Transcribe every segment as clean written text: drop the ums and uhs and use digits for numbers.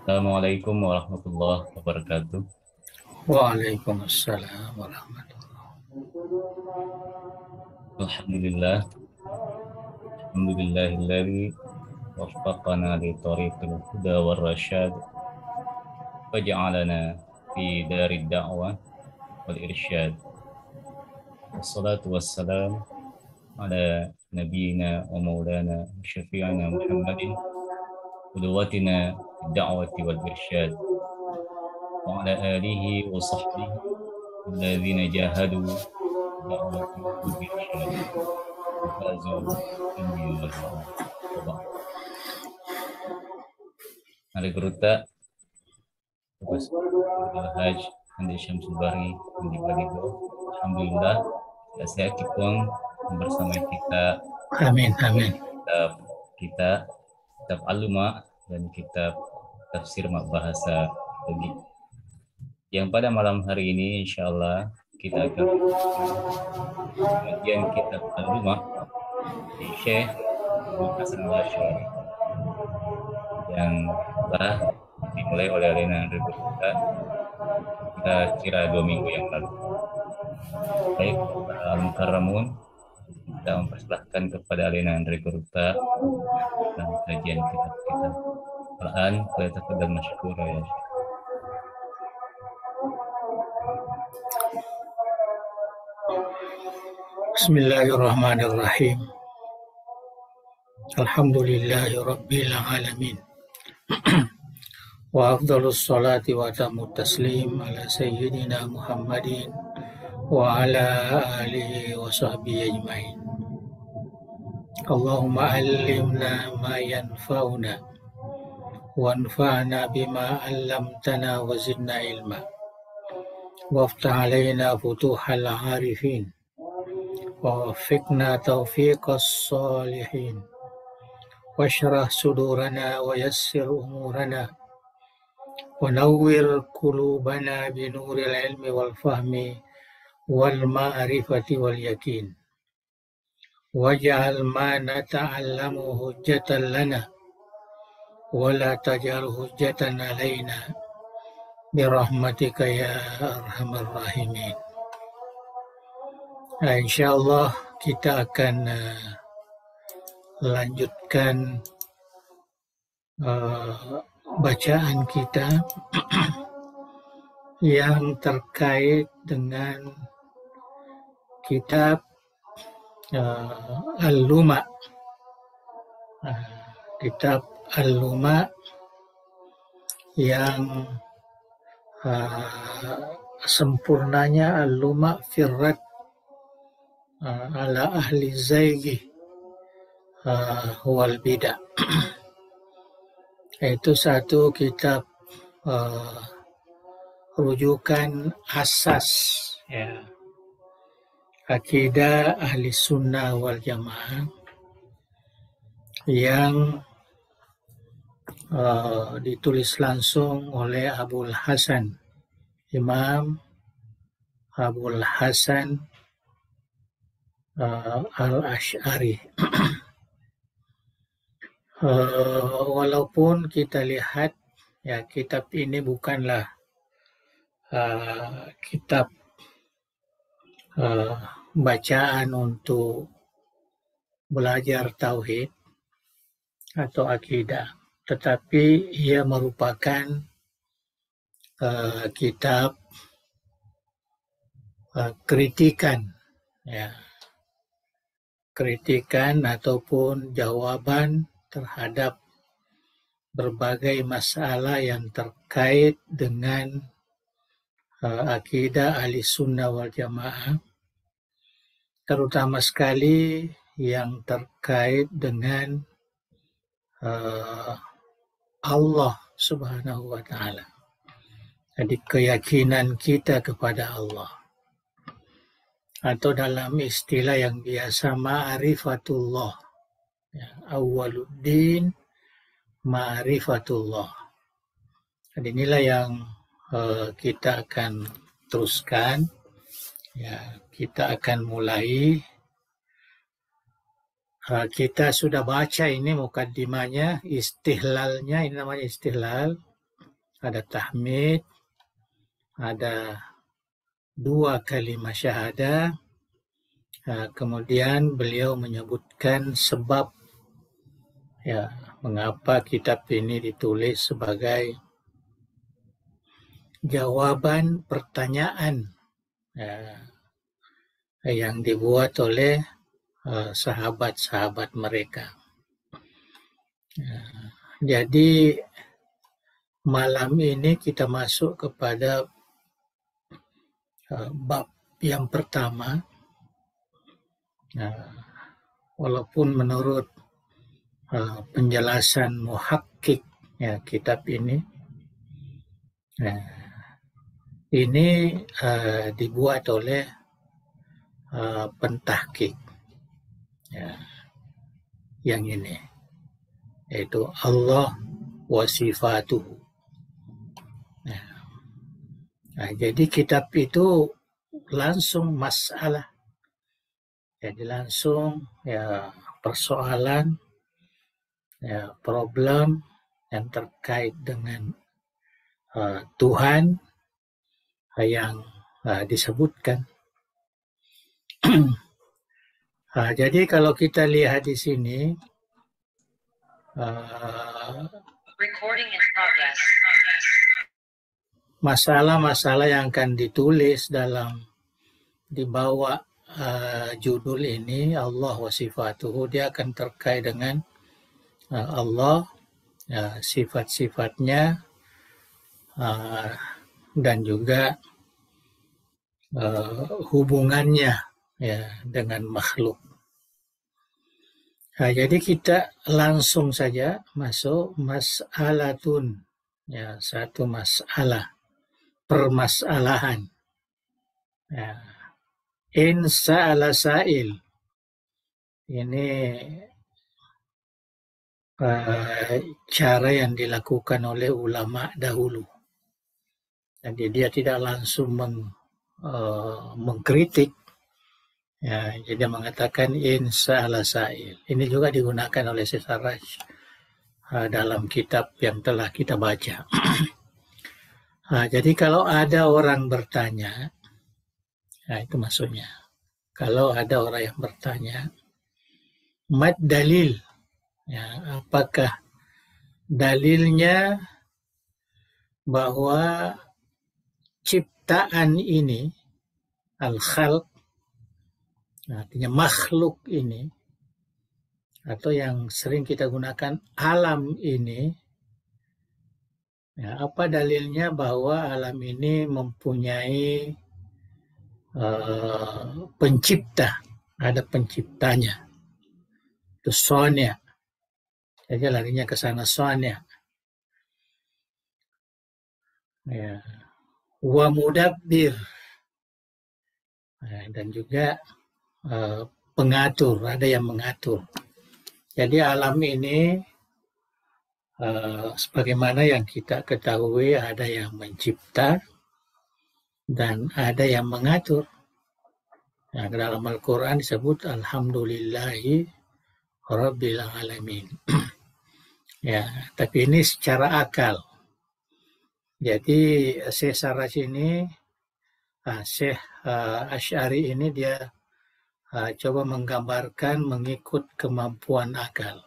Assalamualaikum warahmatullahi wabarakatuh. Waalaikumsalam warahmatullahi. Alhamdulillah, alhamdulillahilladzi waffaqana li tariqil huda war rasyad waja'alana fi darid da'wah wal irsyad. Wassalatu wassalam ala nabiyyina wa maulana syafi'ina Muhammadin qudwatina fid da'wati wal irsyad wa ala alihi wa sahbihi alladzina jahadu da'wati wal irsyad wa fazu dunya wal akhirah. Mari Geruta, Bapak Haj Andi Syamsul Bari Andi Balido. Alhamdulillah ya, saya Kipung bersama kita Amin, amin. kita kitab Aluma dan kitab Tafsir Bahasa Bagi. Yang pada malam hari ini insya Allah kita akan kajian kitab Aluma di Syekh Hasan Al-Asy'ari yang telah dimulai oleh Alina Andri kita kira 2 minggu yang lalu. Baik, Al-Mukarramun, kita mempersilahkan kepada Alina Andri Guruta dan kajian kitab kita. Al-an, dan masyukur ya. Bismillahirrahmanirrahim. Alhamdulillahi rabbil alamin. Wa afdhalus salati wa tamut taslim ala sayyidina Muhammadin wa ala alihi wa sahbihi ajmain. Allahumma allimna ma yanfa'una wanfa'na bima 'allamtana wa zidna ilma. Waftah alaina futuhal arifin ووفقنا توفيق الصالحين واشرح صدورنا ويسر أمورنا ونور قلوبنا بنور العلم والفهم والمعرفة واليقين واجعل ما نتعلم حجة لنا ولا تجعل حجة علينا برحمتك يا أرحم الراحمين. Nah, insya Allah kita akan lanjutkan bacaan kita yang terkait dengan kitab Al-Luma. Kitab Al-Luma yang sempurnanya Al-Luma firrat ala ahli zaigi wal bidah. Itu satu kitab rujukan asas ya, akidah ahli sunnah wal jamaah yang ditulis langsung oleh Abul Hasan, Imam Abul Hasan Al-Asy'ari. Walaupun kita lihat ya, kitab ini bukanlah kitab bacaan untuk belajar tauhid atau akidah, tetapi ia merupakan kitab kritikan ya, kritikan ataupun jawaban terhadap berbagai masalah yang terkait dengan akidah ahli sunnah wal jamaah, terutama sekali yang terkait dengan Allah subhanahu wa ta'ala. Jadi keyakinan kita kepada Allah, atau dalam istilah yang biasa ma'rifatullah ya, awwaluddin ma'rifatullah. Dan inilah yang kita akan teruskan ya, kita akan mulai Kita sudah baca ini mukaddimahnya, istihlalnya, ini namanya istihlal. Ada tahmid, ada 2 kalimat syahadah. Kemudian beliau menyebutkan sebab ya mengapa kitab ini ditulis sebagai jawaban pertanyaan yang dibuat oleh sahabat-sahabat mereka. Jadi malam ini kita masuk kepada bab yang pertama. Walaupun menurut penjelasan muhakkik ya kitab ini, ini dibuat oleh pentahqiq yang ini, yaitu Allah wa sifatuhu. Jadi kitab itu langsung masalah, jadi langsung ya persoalan, ya problem yang terkait dengan Tuhan yang disebutkan. Jadi kalau kita lihat di sini, masalah-masalah yang akan ditulis di bawah judul ini, Allah wa sifatuhu, dia akan terkait dengan Allah, sifat-sifatnya, dan juga hubungannya ya dengan makhluk. Jadi kita langsung saja masuk mas'alatun, ya, satu masalah, permasalahan. In sa'ala sa'il, ini cara yang dilakukan oleh ulama dahulu. Jadi dia tidak langsung mengkritik, ya, jadi mengatakan in sa'ala sa'il. Ini juga digunakan oleh Sesaraj dalam kitab yang telah kita baca. Jadi kalau ada orang bertanya, itu maksudnya. Kalau ada orang yang bertanya, mad dalil, ya, apakah dalilnya bahwa ciptaan ini, al-khalq, artinya makhluk ini, atau yang sering kita gunakan alam ini, ya, apa dalilnya bahwa alam ini mempunyai pencipta, ada penciptanya, itu sonya. Jadi larinya ke sana sonya. Ya. Wa mudabbir, dan juga pengatur, ada yang mengatur. Jadi alam ini sebagaimana yang kita ketahui, ada yang mencipta dan ada yang mengatur. Nah, dalam Al-Quran disebut Alhamdulillahi Rabbil Alamin. Ya, tapi ini secara akal. Jadi Syekh Sarraj ini, Syekh Asy'ari ini dia coba menggambarkan mengikut kemampuan akal.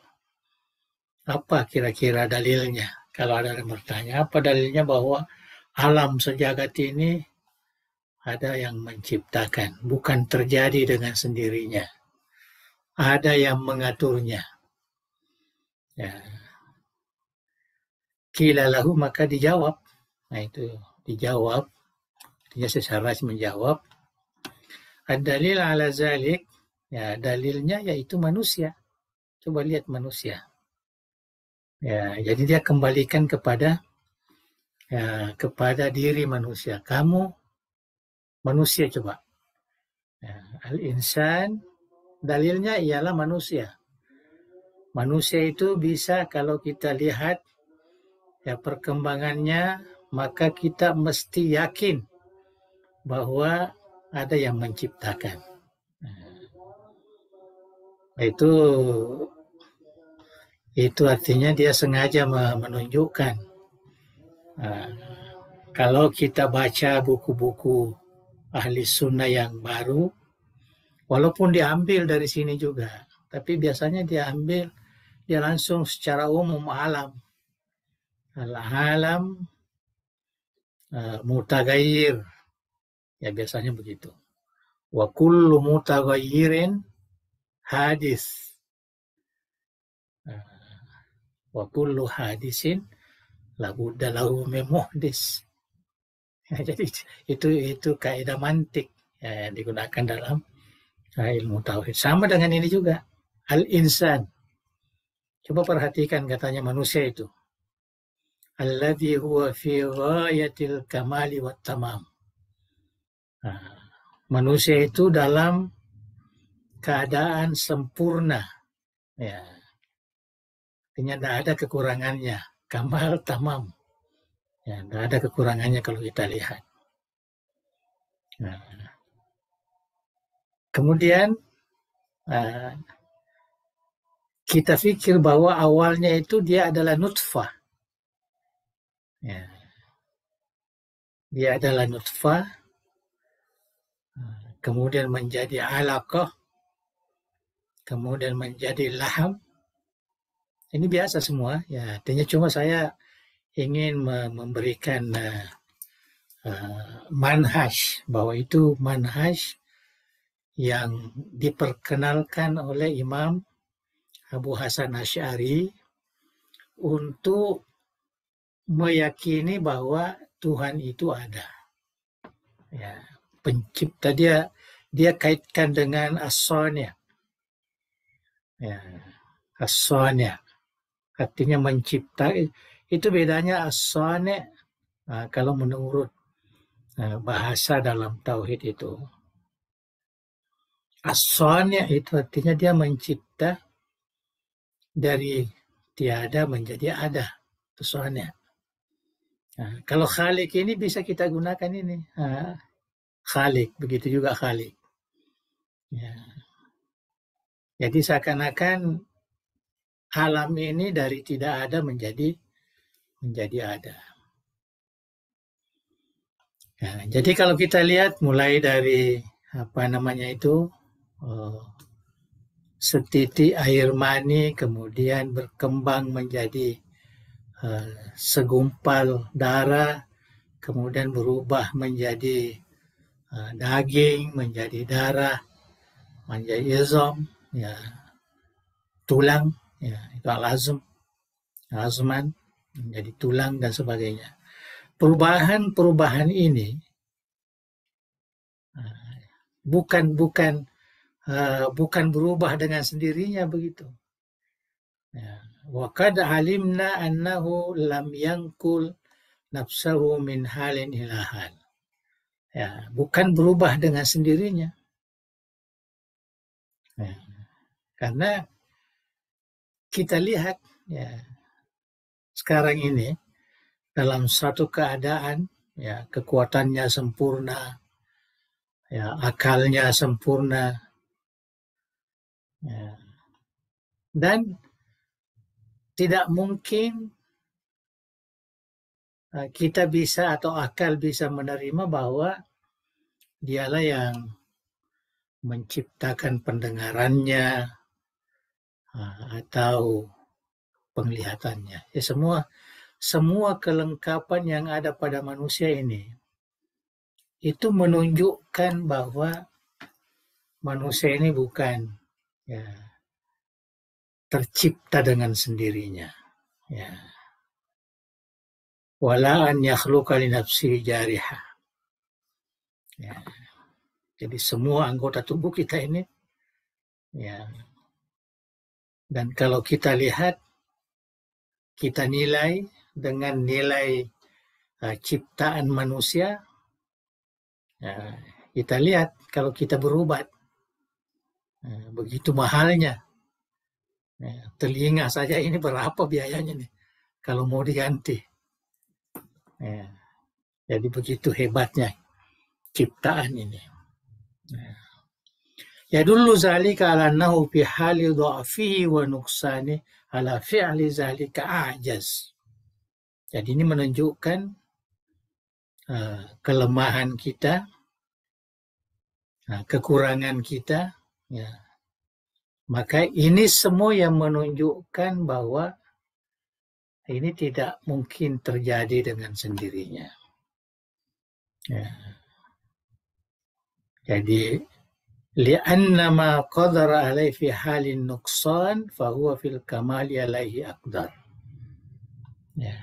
Apa kira-kira dalilnya? Kalau ada yang bertanya, apa dalilnya bahwa alam sejagat ini ada yang menciptakan, bukan terjadi dengan sendirinya. Ada yang mengaturnya. Ya. Qila lahu, maka dijawab. Nah itu dijawab. Artinya Sesaraj menjawab. Ad-dalil ala zalik, ya, dalilnya yaitu manusia. Coba lihat manusia. Ya, jadi dia kembalikan kepada diri manusia. Kamu manusia, coba. Ya, al-insan, dalilnya ialah manusia. Manusia itu bisa, kalau kita lihat ya perkembangannya, maka kita mesti yakin bahwa ada yang menciptakan. Itu artinya dia sengaja menunjukkan. Nah, kalau kita baca buku-buku ahli sunnah yang baru, walaupun diambil dari sini juga, tapi biasanya dia langsung secara umum alam. Al-alam mutaghayyir, ya biasanya begitu. Wa kullu mutaghayyirin hadis. Wa kullu hadisin labudda lahu min muhdis. Ya, jadi itu kaidah mantik ya, yang digunakan dalam ilmu tauhid. Sama dengan ini juga. Al-insan. Coba perhatikan katanya manusia itu. Alladhi huwa fi ghayatil kamali wat tamam. Nah, manusia itu dalam keadaan sempurna. Ya. Artinya tidak ada kekurangannya. Kamal tamam. Ya, tidak ada kekurangannya kalau kita lihat. Nah, kemudian kita pikir bahwa awalnya itu dia adalah nutfah. Ya. Dia adalah nutfah, kemudian menjadi alaqah, kemudian menjadi laham. Ini biasa semua, ya. Artinya cuma saya ingin memberikan manhaj, bahwa itu manhaj yang diperkenalkan oleh Imam Abu Hasan Asy'ari untuk meyakini bahwa Tuhan itu ada. Ya, pencipta dia kaitkan dengan as-sani'. Ya, as-sani'. Artinya mencipta. Itu bedanya as-sani'. Nah, kalau menurut bahasa dalam tauhid itu. As-sani' itu artinya dia mencipta dari tiada menjadi ada. Itu sani'. Nah, kalau khalik ini bisa kita gunakan ini. Khalik, begitu juga khalik. Ya. Jadi seakan-akan alam ini dari tidak ada menjadi ada. Nah, jadi kalau kita lihat mulai dari setitik air mani kemudian berkembang menjadi segumpal darah, kemudian berubah menjadi daging, menjadi darah, menjadi izam, ya, tulang, ya, itu azman, menjadi tulang dan sebagainya. Perubahan ini bukan berubah dengan sendirinya begitu. Ya. Wa qad alimna annahu lam yankul nafsahu min halin ila hal. Ya, bukan berubah dengan sendirinya. Ya. Karena kita lihat ya sekarang ini dalam satu keadaan ya kekuatannya sempurna, ya akalnya sempurna, ya, dan tidak mungkin kita bisa atau akal bisa menerima bahwa dialah yang menciptakan pendengarannya atau penglihatannya. Ya, semua kelengkapan yang ada pada manusia ini itu menunjukkan bahwa manusia ini bukan ya, tercipta dengan sendirinya. Ya. Wala an yakhluqa li nafsihi jariha. Ya. Jadi semua anggota tubuh kita ini ya. Dan kalau kita lihat, kita nilai dengan nilai ciptaan manusia, ya, kita lihat kalau kita berobat, begitu mahalnya. Ya, telinga saja ini berapa biayanya nih kalau mau diganti. Ya, jadi begitu hebatnya ciptaan ini. Ya. Yadullu zalika ala annahu fi hali dha'fihi wa nuqsani ala fi'li zalika a'jaz. Jadi ini menunjukkan kelemahan kita, kekurangan kita, ya. Maka ini semua yang menunjukkan bahwa ini tidak mungkin terjadi dengan sendirinya. Ya. Jadi li'anna ma qadara alaihi fi halin nuqsan fa huwa fil kamali alaihi aqdar. Ya.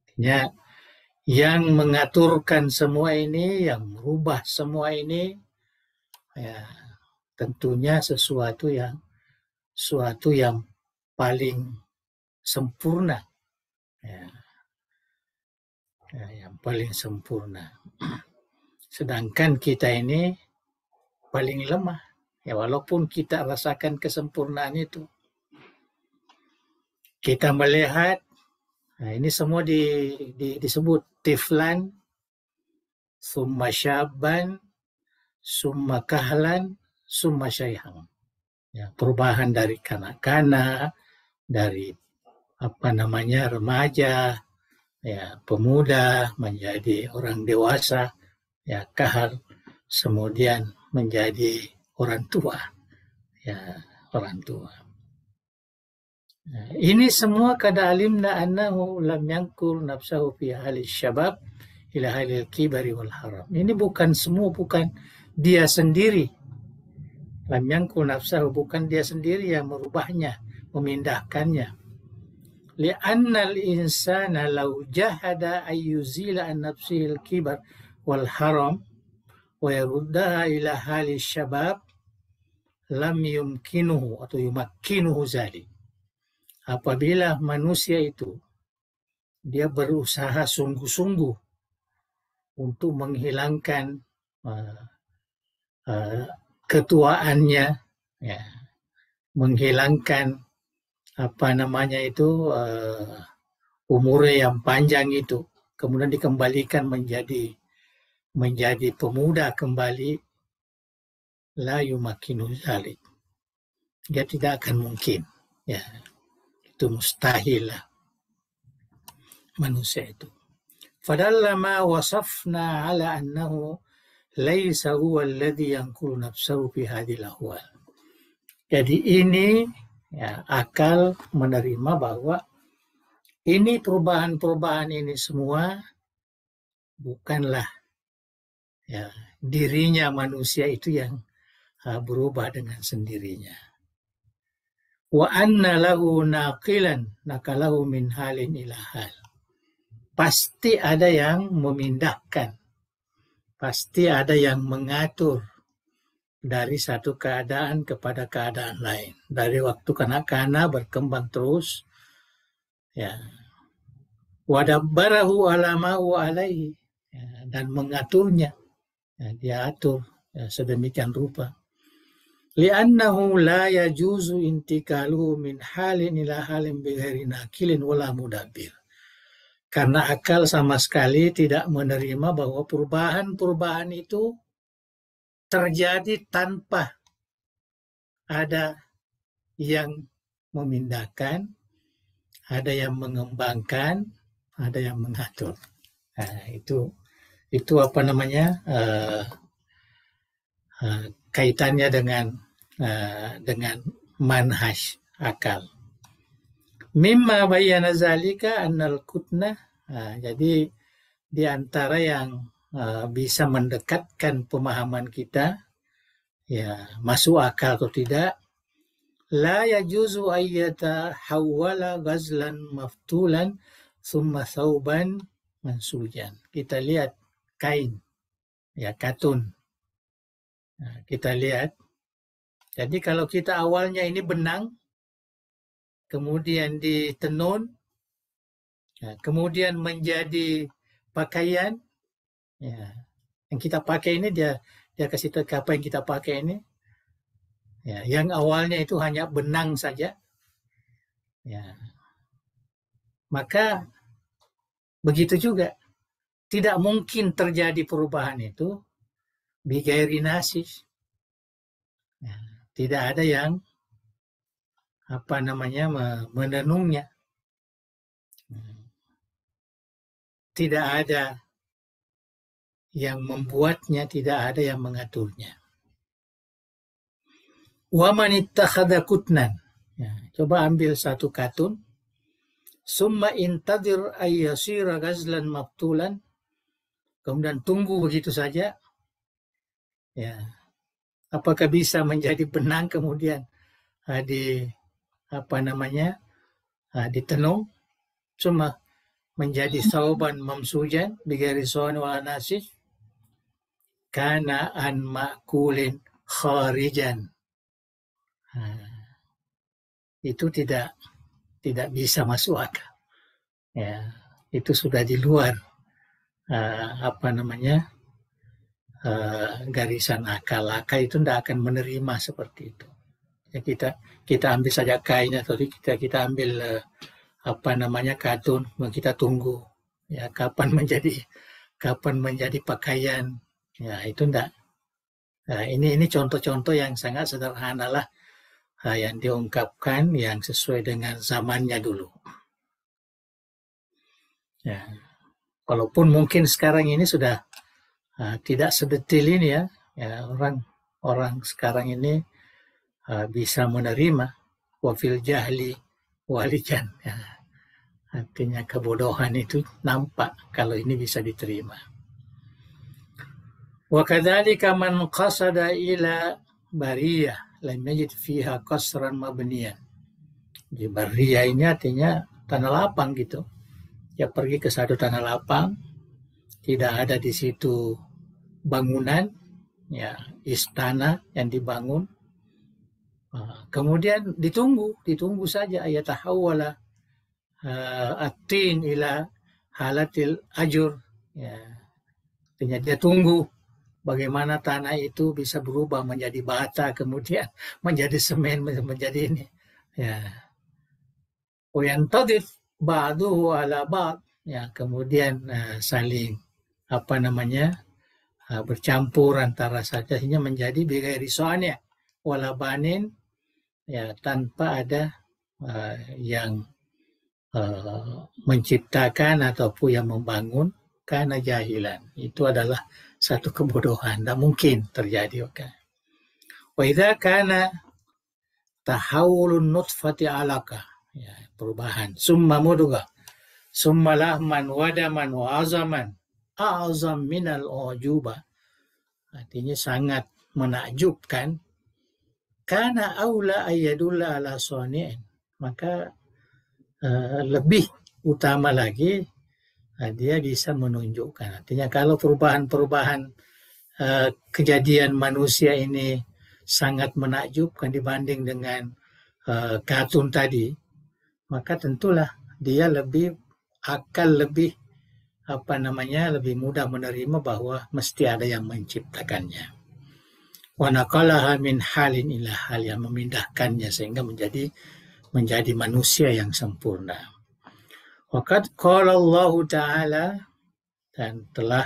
Artinya yang mengaturkan semua ini, yang merubah semua ini, ya, tentunya sesuatu yang paling sempurna, ya, yang paling sempurna. Sedangkan kita ini paling lemah, ya, walaupun kita rasakan kesempurnaan itu. Kita melihat, ini semua disebut tiflan, summa syabban, summa kahlan, summa syaihan. Ya, perubahan dari kanak-kanak, dari remaja, ya, pemuda menjadi orang dewasa, ya, kahal, kemudian menjadi orang tua, ya, orang tua. Nah, ini semua kada alimna annahu lam yankul nafsahu fi halis syabab ila halil kibari wal haram. Ini bukan dia sendiri. Lam yankul nafsahu, bukan dia sendiri yang merubahnya, memindahkannya. Li'annal insana law jahada ayyuzila an nafsihil kibar wal haram wa yaruddaha ila halis syabab lam yumkinuhu atau yumakkinuhu zalik. Apabila manusia itu dia berusaha sungguh-sungguh untuk menghilangkan ketuaannya, ya, menghilangkan umurnya yang panjang itu, kemudian dikembalikan menjadi pemuda kembali, la yumakkinu zalik. Dia tidak akan mungkin, ya. Itu mustahil lah manusia itu. Fadalla ma wasafna ala annahu laisa huwa alladhi yanqulu nafsahu fi hadhil ahwal. Jadi ini, ya, akal menerima bahwa ini perubahan-perubahan ini semua bukanlah, ya, dirinya manusia itu yang berubah dengan sendirinya. Wa anna lahu naqilan nakalahu min halin ila hal. Pasti ada yang memindahkan, pasti ada yang mengatur dari satu keadaan kepada keadaan lain. Dari waktu kanak-kanak berkembang terus, ya, wadabbarahu alamau alaihi, ya, dan mengaturnya, ya, dia atur, ya, sedemikian rupa. Li'annahu la yajuzu intikaluhu min halin ila halin bighairi nakilin wala mudabbir. Karena akal sama sekali tidak menerima bahwa perubahan-perubahan itu terjadi tanpa ada yang memindahkan, ada yang mengembangkan, ada yang mengatur. Nah, itu kaitannya dengan manhaj akal. Mimma bayyana zalika annal kutnah. Jadi di antara yang bisa mendekatkan pemahaman kita, ya, masuk akal atau tidak, la yajuzu ayyata hawwala ghazlan maftulan thumma thawban mansujan. Kita lihat kain, ya, katun. Nah, kita lihat. Jadi kalau kita awalnya ini benang, kemudian ditenun, ya, kemudian menjadi pakaian, ya, yang kita pakai ini dia kasih tahu apa yang kita pakai ini, ya, yang awalnya itu hanya benang saja, ya, maka begitu juga tidak mungkin terjadi perubahan itu bighairi nasis, Ya, tidak ada yang menenungnya. Tidak ada yang membuatnya, tidak ada yang mengaturnya. Wa man ittakhadha kutnan. Ya, coba ambil satu katun. Summa intadir ayyasira ghazlan mabtulan. Kemudian tunggu begitu saja. Ya, apakah bisa menjadi benang kemudian ditenung? Cuma menjadi sauban mamsujan bighairi sawan wa nasih kana an makulin kharijan. Itu tidak bisa masuk akal. Ya, itu sudah di luar garisan akal. Akal itu tidak akan menerima seperti itu. Ya, kita ambil saja kain atau kita ambil katun, kita tunggu ya kapan menjadi pakaian. Ya, itu enggak. Nah, ini contoh-contoh yang sangat sederhana lah yang diungkapkan yang sesuai dengan zamannya dulu. Ya, walaupun mungkin sekarang ini sudah tidak sedetil ini ya, orang sekarang ini bisa menerima wafil jahli walijan. Ya, artinya kebodohan itu nampak kalau ini bisa diterima. Wa kadzalika man qasada ila bariyah lam yajid fiha qasran mabniyan. Di bariyah ini artinya tanah lapang gitu. Ya pergi ke satu tanah lapang, tidak ada di situ bangunan, ya istana yang dibangun. Kemudian ditunggu saja ayat tahawala atin ila halatil ajur. Ya, artinya dia tunggu bagaimana tanah itu bisa berubah menjadi bata, kemudian menjadi semen, menjadi ini. Ya. Wayantadif ba'duhu ala ba'd. Ya, kemudian saling bercampur antara saja sehingga menjadi bighairi sani' wala banin, ya tanpa ada yang menciptakan ataupun yang membangun, karena jahilan. Itu adalah satu kebodohan, tidak mungkin terjadi. Wa idza kana tahawulun nutfati alaka, ya, perubahan, summa mudghah, summa lahman wadaman wa azaman a'zam minal ujuba, artinya sangat menakjubkan. Kana aula ayyadulla ala sani'in, maka lebih utama lagi dia bisa menunjukkan. Artinya kalau perubahan-perubahan kejadian manusia ini sangat menakjubkan dibanding dengan katun tadi, maka tentulah dia lebih mudah menerima bahwa mesti ada yang menciptakannya. Wa naqalaha min halin ila hal, yang memindahkannya sehingga menjadi manusia yang sempurna. Waqad qala Allah Ta'ala, dan telah,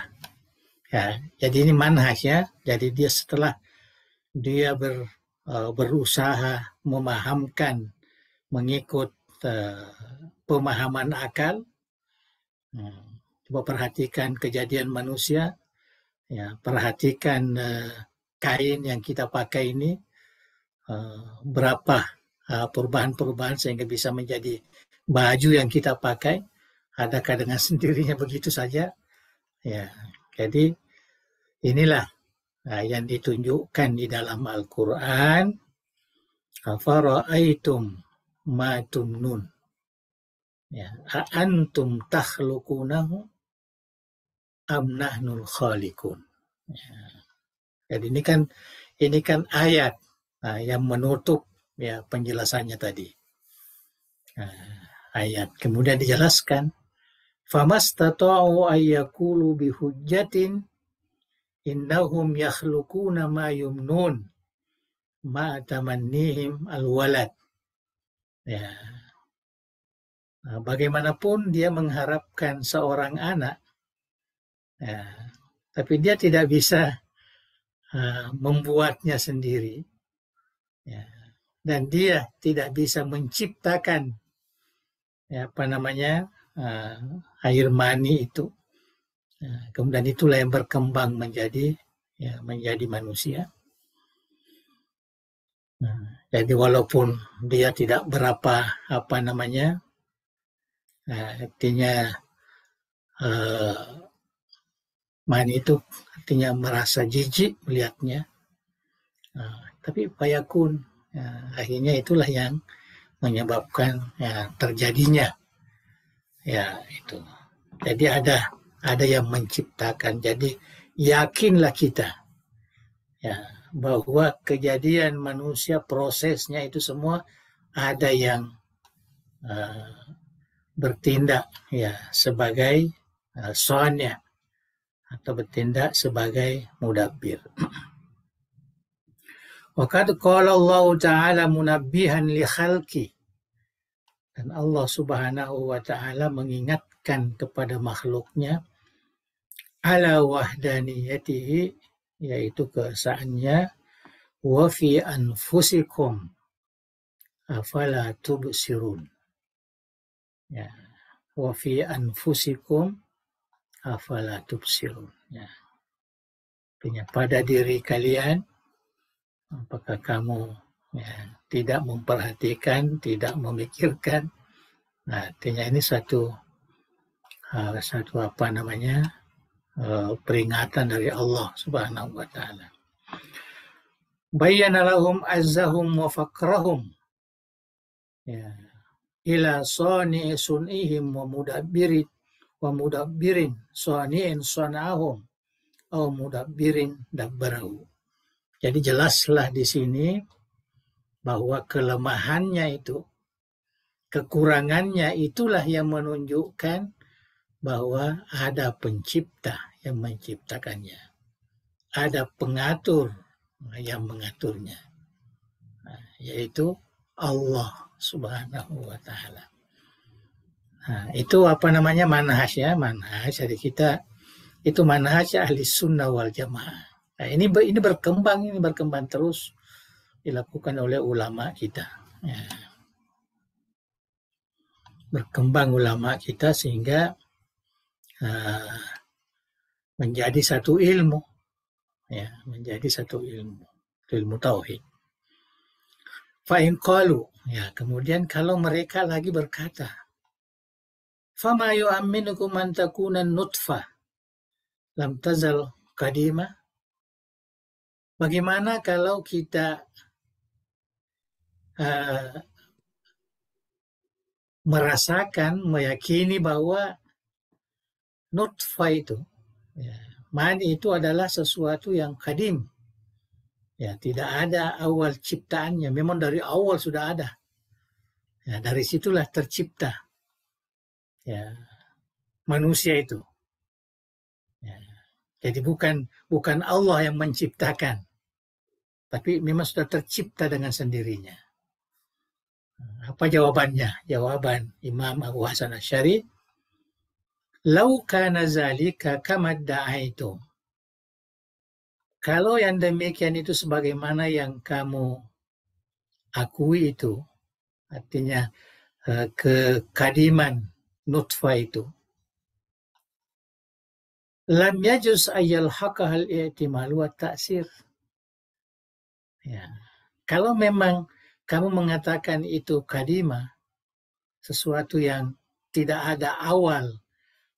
ya, jadi ini manhaj ya. Jadi dia setelah dia berusaha memahamkan mengikut pemahaman akal. Coba perhatikan kejadian manusia, ya, perhatikan kain yang kita pakai ini, berapa perubahan-perubahan sehingga bisa menjadi baju yang kita pakai. Adakah dengan sendirinya begitu saja? Ya, jadi inilah yang ditunjukkan di dalam Al-Quran. Afara'aitum ma tumnun, ya, antum takhluqunahu am nahnul khaliqun. Ya. Jadi ini kan ayat yang menutup ya penjelasannya tadi. Ayat kemudian dijelaskan, famastata'u ayyakulu bihujjatin innahum yakhluquna ma yumnun ma tamannihim alwalad. Ya. Bagaimanapun dia mengharapkan seorang anak, ya, tapi dia tidak bisa membuatnya sendiri. Ya. Dan dia tidak bisa menciptakan ya, air mani itu. Nah, kemudian itulah yang berkembang menjadi manusia. Nah, jadi walaupun dia tidak berapa artinya mani itu artinya merasa jijik melihatnya. Tapi fayakun, akhirnya itulah yang menyebabkan terjadinya itu. Jadi ada yang menciptakan. Jadi yakinlah kita bahwa kejadian manusia, prosesnya itu semua ada yang bertindak sebagai sonya atau bertindak sebagai mudabbir. Wa qad qala Allah Ta'ala munabbihan li khalqi. Dan Allah Subhanahu wa Ta'ala mengingatkan kepada makhluknya ala wahdaniyatihi, yaitu keesaannya, wa fi anfusikum afala tubsirun. Ya, wa fi anfusikum afala tubsirun. Ya. Artinya pada diri kalian, apakah kamu tidak memperhatikan, tidak memikirkan? Nah, artinya ini satu peringatan dari Allah Subhanahu wa Ta'ala. Bayyana lahum azzahum wa fakrahum ila sani sun'ihim wa mudabbirin sani'in sana'ahum aw mudabbirin dabbarahu. Jadi jelaslah di sini bahwa kelemahannya itu, kekurangannya itulah yang menunjukkan bahwa ada pencipta yang menciptakannya, ada pengatur yang mengaturnya, yaitu Allah Subhanahu wa Ta'ala. Nah, itu manhaj ya, manhaj dari kita itu manhaj ahli sunnah wal jamaah. Nah, ini berkembang terus dilakukan oleh ulama kita. Ya. Berkembang ulama kita sehingga menjadi satu ilmu, ilmu tauhid. Fa'in qalu, kemudian kalau mereka lagi berkata, fama yu'amminukum an takuna nutfah lam tazal qadima. Bagaimana kalau kita meyakini bahwa nutfah itu, mani itu adalah sesuatu yang kadim. Tidak ada awal ciptaannya, memang dari awal sudah ada. Dari situlah tercipta manusia itu. Jadi bukan Allah yang menciptakan, tapi memang sudah tercipta dengan sendirinya. Apa jawabannya? Jawaban Imam Abu Hasan Asy'ari, "Lau kana zalika kama da'aitum." Kalau yang demikian itu sebagaimana yang kamu akui itu, artinya kekadiman nutfah itu, lam yajuz ayyal haqahal i'timal wa ta'sir. Kalau memang kamu mengatakan itu kadima, sesuatu yang tidak ada awal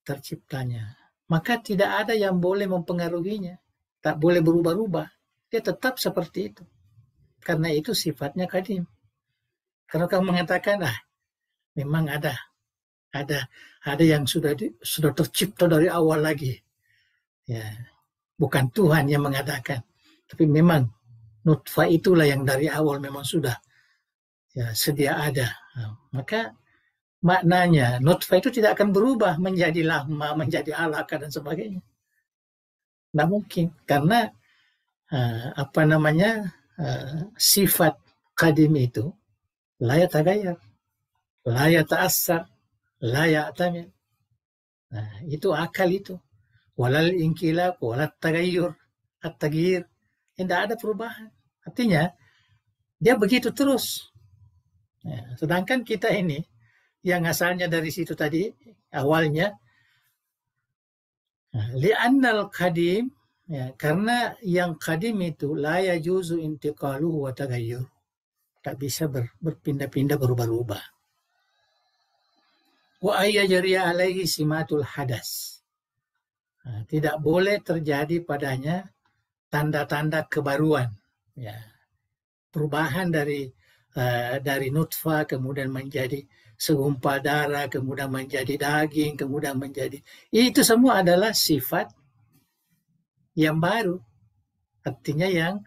terciptanya, maka tidak ada yang boleh mempengaruhinya, tak boleh berubah-ubah. Dia tetap seperti itu. Karena itu sifatnya kadim. Kalau kamu mengatakan, memang ada yang sudah tercipta dari awal lagi. Bukan Tuhan yang mengatakan, tapi memang nutfah itulah yang dari awal memang sudah sedia ada. Maka maknanya nutfah itu tidak akan berubah menjadi lama, menjadi alaka dan sebagainya. Tidak mungkin, karena sifat qadim itu la yataghayyar, la yata'assar, la ya'tamil. Itu akal itu. Walal inqilab, walal taghayyur, at-taghyir. Tidak ada perubahan. Artinya Dia begitu terus. Ya, sedangkan kita ini yang asalnya dari situ tadi awalnya li'annal qadim, ya, karena yang qadim itu la yajuzu intiqaluhu wa taghayyur, tak bisa berpindah-pindah, berubah-ubah. Wa ayyajriya alaihi simatul hadas, tidak boleh terjadi padanya tanda-tanda kebaruan, ya, perubahan dari nutfah kemudian menjadi segumpal darah, kemudian menjadi daging, kemudian menjadi, itu semua adalah sifat yang baru, artinya yang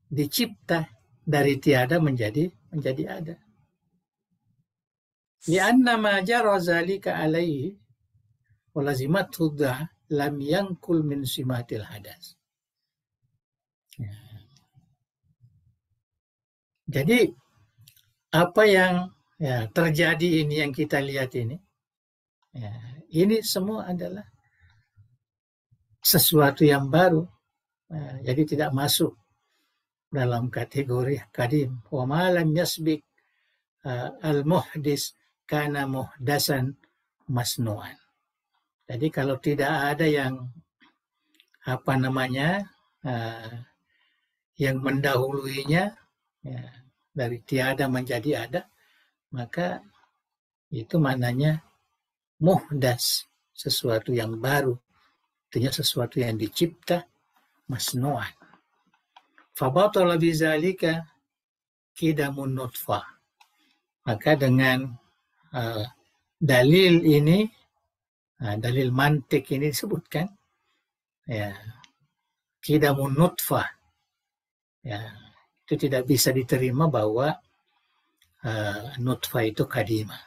dicipta dari tiada menjadi ada. Lianna ma jara zalika alaihi wa lazimathu lam yankul min simatil hadas. Jadi apa yang terjadi ini yang kita lihat ini, ini semua adalah sesuatu yang baru, jadi tidak masuk dalam kategori kadim. Wa ma lam yasbik al-muhdis kana muhdasan masnu'an. Jadi kalau tidak ada yang yang mendahuluinya, dari tiada menjadi ada, maka itu maknanya muhdas, sesuatu yang baru, artinya sesuatu yang dicipta, masnu'an. Fabatala bizalika kidamun nutfah. Maka dengan dalil ini, dalil mantik ini disebutkan, ya, kidamun nutfah, ya, itu tidak bisa diterima bahwa nutfah itu kadimah,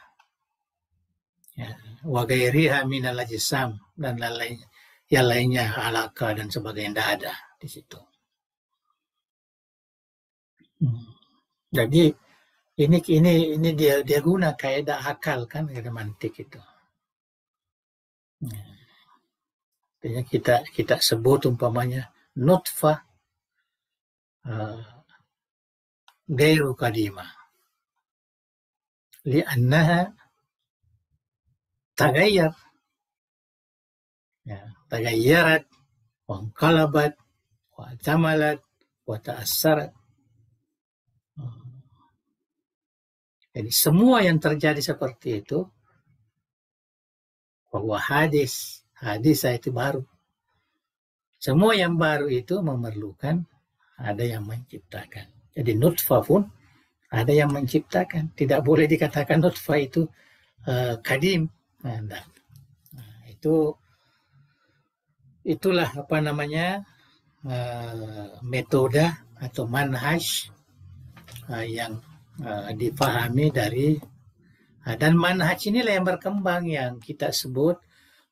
ya, wa ghairiha minal ajsam, dan yang lainnya alaka dan sebagainya, tidak ada di situ. Jadi ini dia guna kaidah akal kan, kaidah mantik itu. Artinya kita sebut umpamanya nutfah gairu kadimah li'annaha tagayyar, tagayyarat wa anqalabat wa tamalat wa ta'assarat. Jadi semua yang terjadi seperti itu bahwa hadis itu baru. Semua yang baru itu memerlukan ada yang menciptakan. Jadi nutfah pun ada yang menciptakan. Tidak boleh dikatakan nutfah itu kadim. Nah, itulah metode atau manhaj yang dipahami dari, dan manhaj inilah yang berkembang yang kita sebut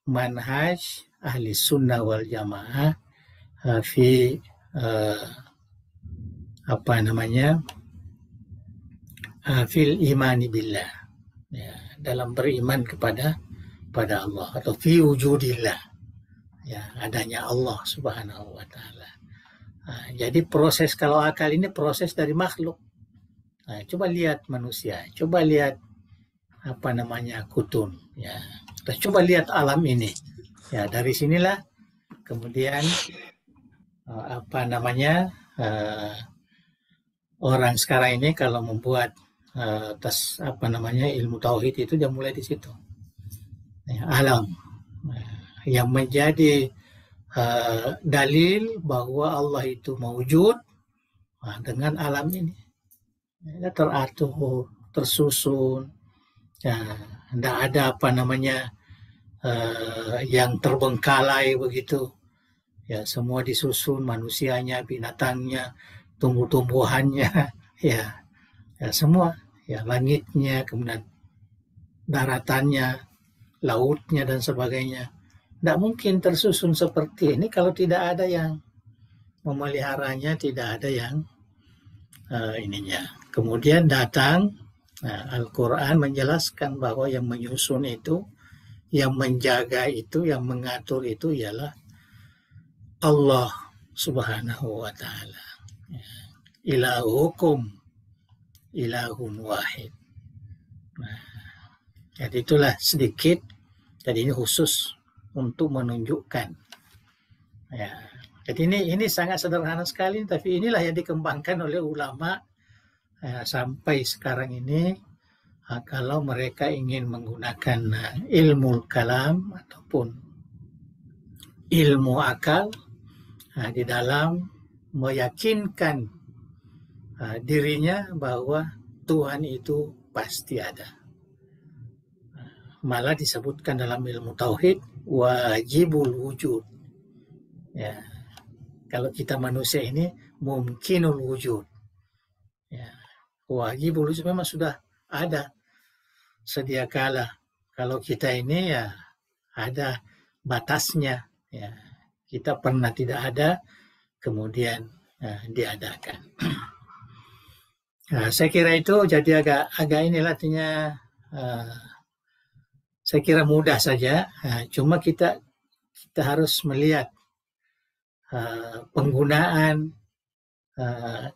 manhaj ahli sunnah wal jamaah fi fil imani billah, ya, dalam beriman kepada Allah, atau fi wujudillah, ya, adanya Allah subhanahu wa ta'ala. Jadi proses, kalau akal ini proses dari makhluk. Coba lihat manusia, coba lihat kutun, ya, kita coba lihat alam ini, ya, dari sinilah kemudian orang sekarang ini kalau membuat ilmu tauhid itu dia mulai di situ, ya, alam, yang menjadi dalil bahwa Allah itu mewujud dengan alam ini. Ya, teratur, tersusun, ya, tidak ada yang terbengkalai begitu, ya, semua disusun, manusianya, binatangnya, tumbuh-tumbuhannya, ya, semua, ya, langitnya, kemudian daratannya, lautnya dan sebagainya. Tidak mungkin tersusun seperti ini kalau tidak ada yang memeliharanya, tidak ada yang ininya. Kemudian datang Al-Quran menjelaskan bahwa yang menyusun itu, yang menjaga itu, yang mengatur itu ialah Allah subhanahu wa ta'ala. Ilahukum ilahun wahid. Nah, jadi itulah sedikit. Jadi ini khusus untuk menunjukkan. Ya. Jadi ini sangat sederhana sekali, tapi inilah yang dikembangkan oleh ulama sampai sekarang ini. Kalau mereka ingin menggunakan ilmu kalam ataupun ilmu akal di dalam meyakinkan dirinya bahwa Tuhan itu pasti ada. Malah disebutkan dalam ilmu tauhid wajibul wujud. Ya, kalau kita manusia ini mungkinul wujud. Ya, wajibul wujud memang sudah ada sedia kala. Kalau kita ini ya ada batasnya. Ya, kita pernah tidak ada, kemudian diadakan. Nah, saya kira itu jadi agak inilah artinya. Saya kira mudah saja, cuma kita harus melihat penggunaan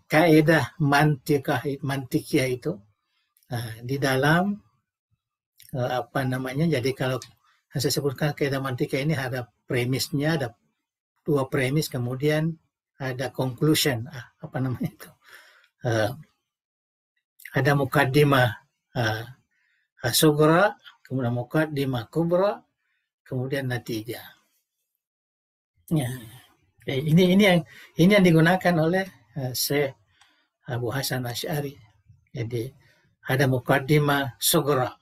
kaidah mantikiyah itu di dalam jadi kalau saya sebutkan kaidah mantikiyah ini ada premisnya, ada 2 premis, kemudian ada conclusion, itu ada mukaddimah sughra, kemudian muqaddimah kubra, kemudian natijah. Ya, ini yang digunakan oleh Syekh Abu Hasan Asy'ari. Jadi ada muqaddimah sughra.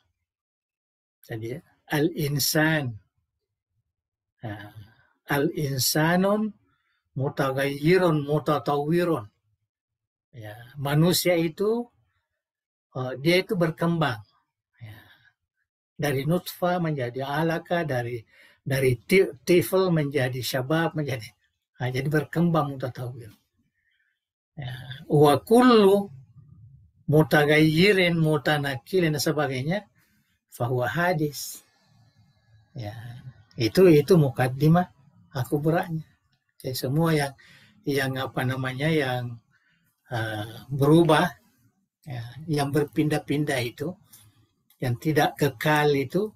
Jadi al-insanun mutaghayyirun mutatawwirun. Ya, manusia itu dia itu berkembang. Dari nutfah menjadi alaka, dari tifl menjadi syabab, jadi berkembang mutatawwir. Wa kullu mutaghayyirin mutanakilin dan sebagainya fahuwa hadis. Ya, itu mukaddimah kubranya. Jadi semua yang yang berubah, yang berpindah-pindah itu, yang tidak kekal itu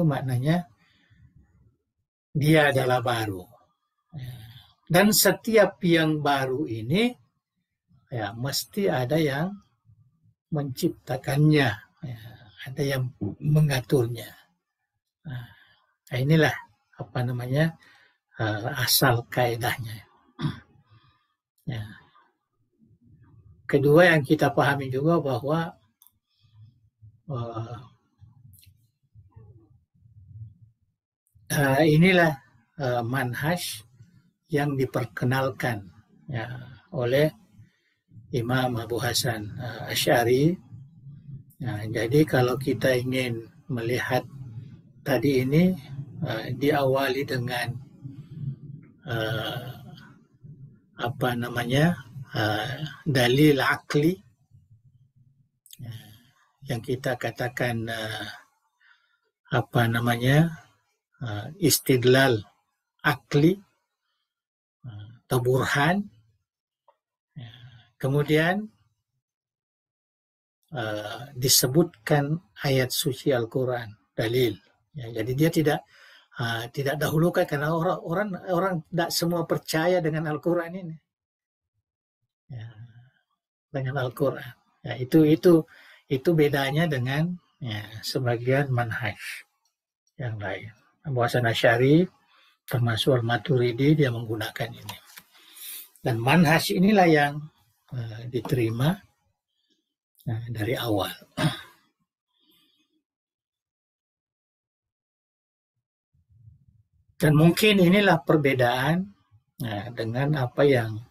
maknanya dia adalah baru. Dan setiap yang baru ini mesti ada yang menciptakannya, ada yang mengaturnya. Inilah asal kaidahnya. Kedua yang kita pahami juga bahwa inilah manhaj yang diperkenalkan oleh Imam Abu Hasan Asy'ari. Jadi kalau kita ingin melihat tadi ini diawali dengan dalil akli, yang kita katakan istidlal akli atau burhan. Kemudian disebutkan ayat suci Al-Quran, dalil. Jadi dia tidak dahulukan, karena orang tidak semua percaya dengan Al-Quran ini. Dengan Al-Quran. Itu bedanya dengan sebagian manhaj yang lain. Abu Hasan Asy'ari termasuk Al-Maturidi, dia menggunakan ini. Dan manhaj inilah yang diterima dari awal. Dan mungkin inilah perbedaan dengan apa yang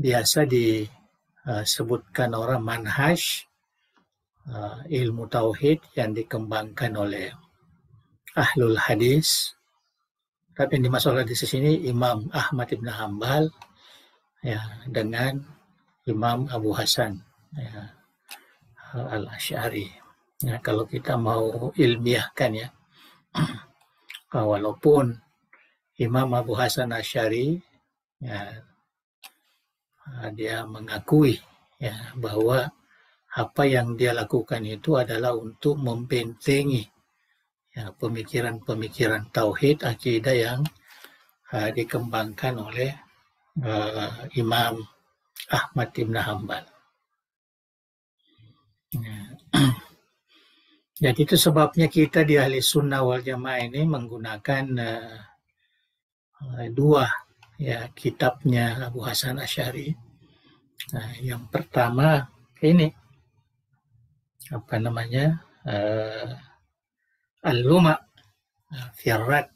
biasa disebutkan orang manhaj ilmu tauhid yang dikembangkan oleh ahlul hadis. Tapi yang dimaksud di sini Imam Ahmad ibn Hanbal dengan Imam Abu Hasan Al-Asy'ari. Kalau kita mau ilmiahkan walaupun Imam Abu Hasan Asy'ari dia mengakui ya bahwa apa yang dia lakukan itu adalah untuk membentengi ya, pemikiran-pemikiran tauhid akidah yang dikembangkan oleh Imam Ahmad bin Hambal. Ya. Jadi itu sebabnya kita di Ahli Sunnah wal Jamaah ini menggunakan dua ya kitabnya Abu Hasan Asy'ari. Nah, yang pertama ini apa namanya Al-Luma Firrat.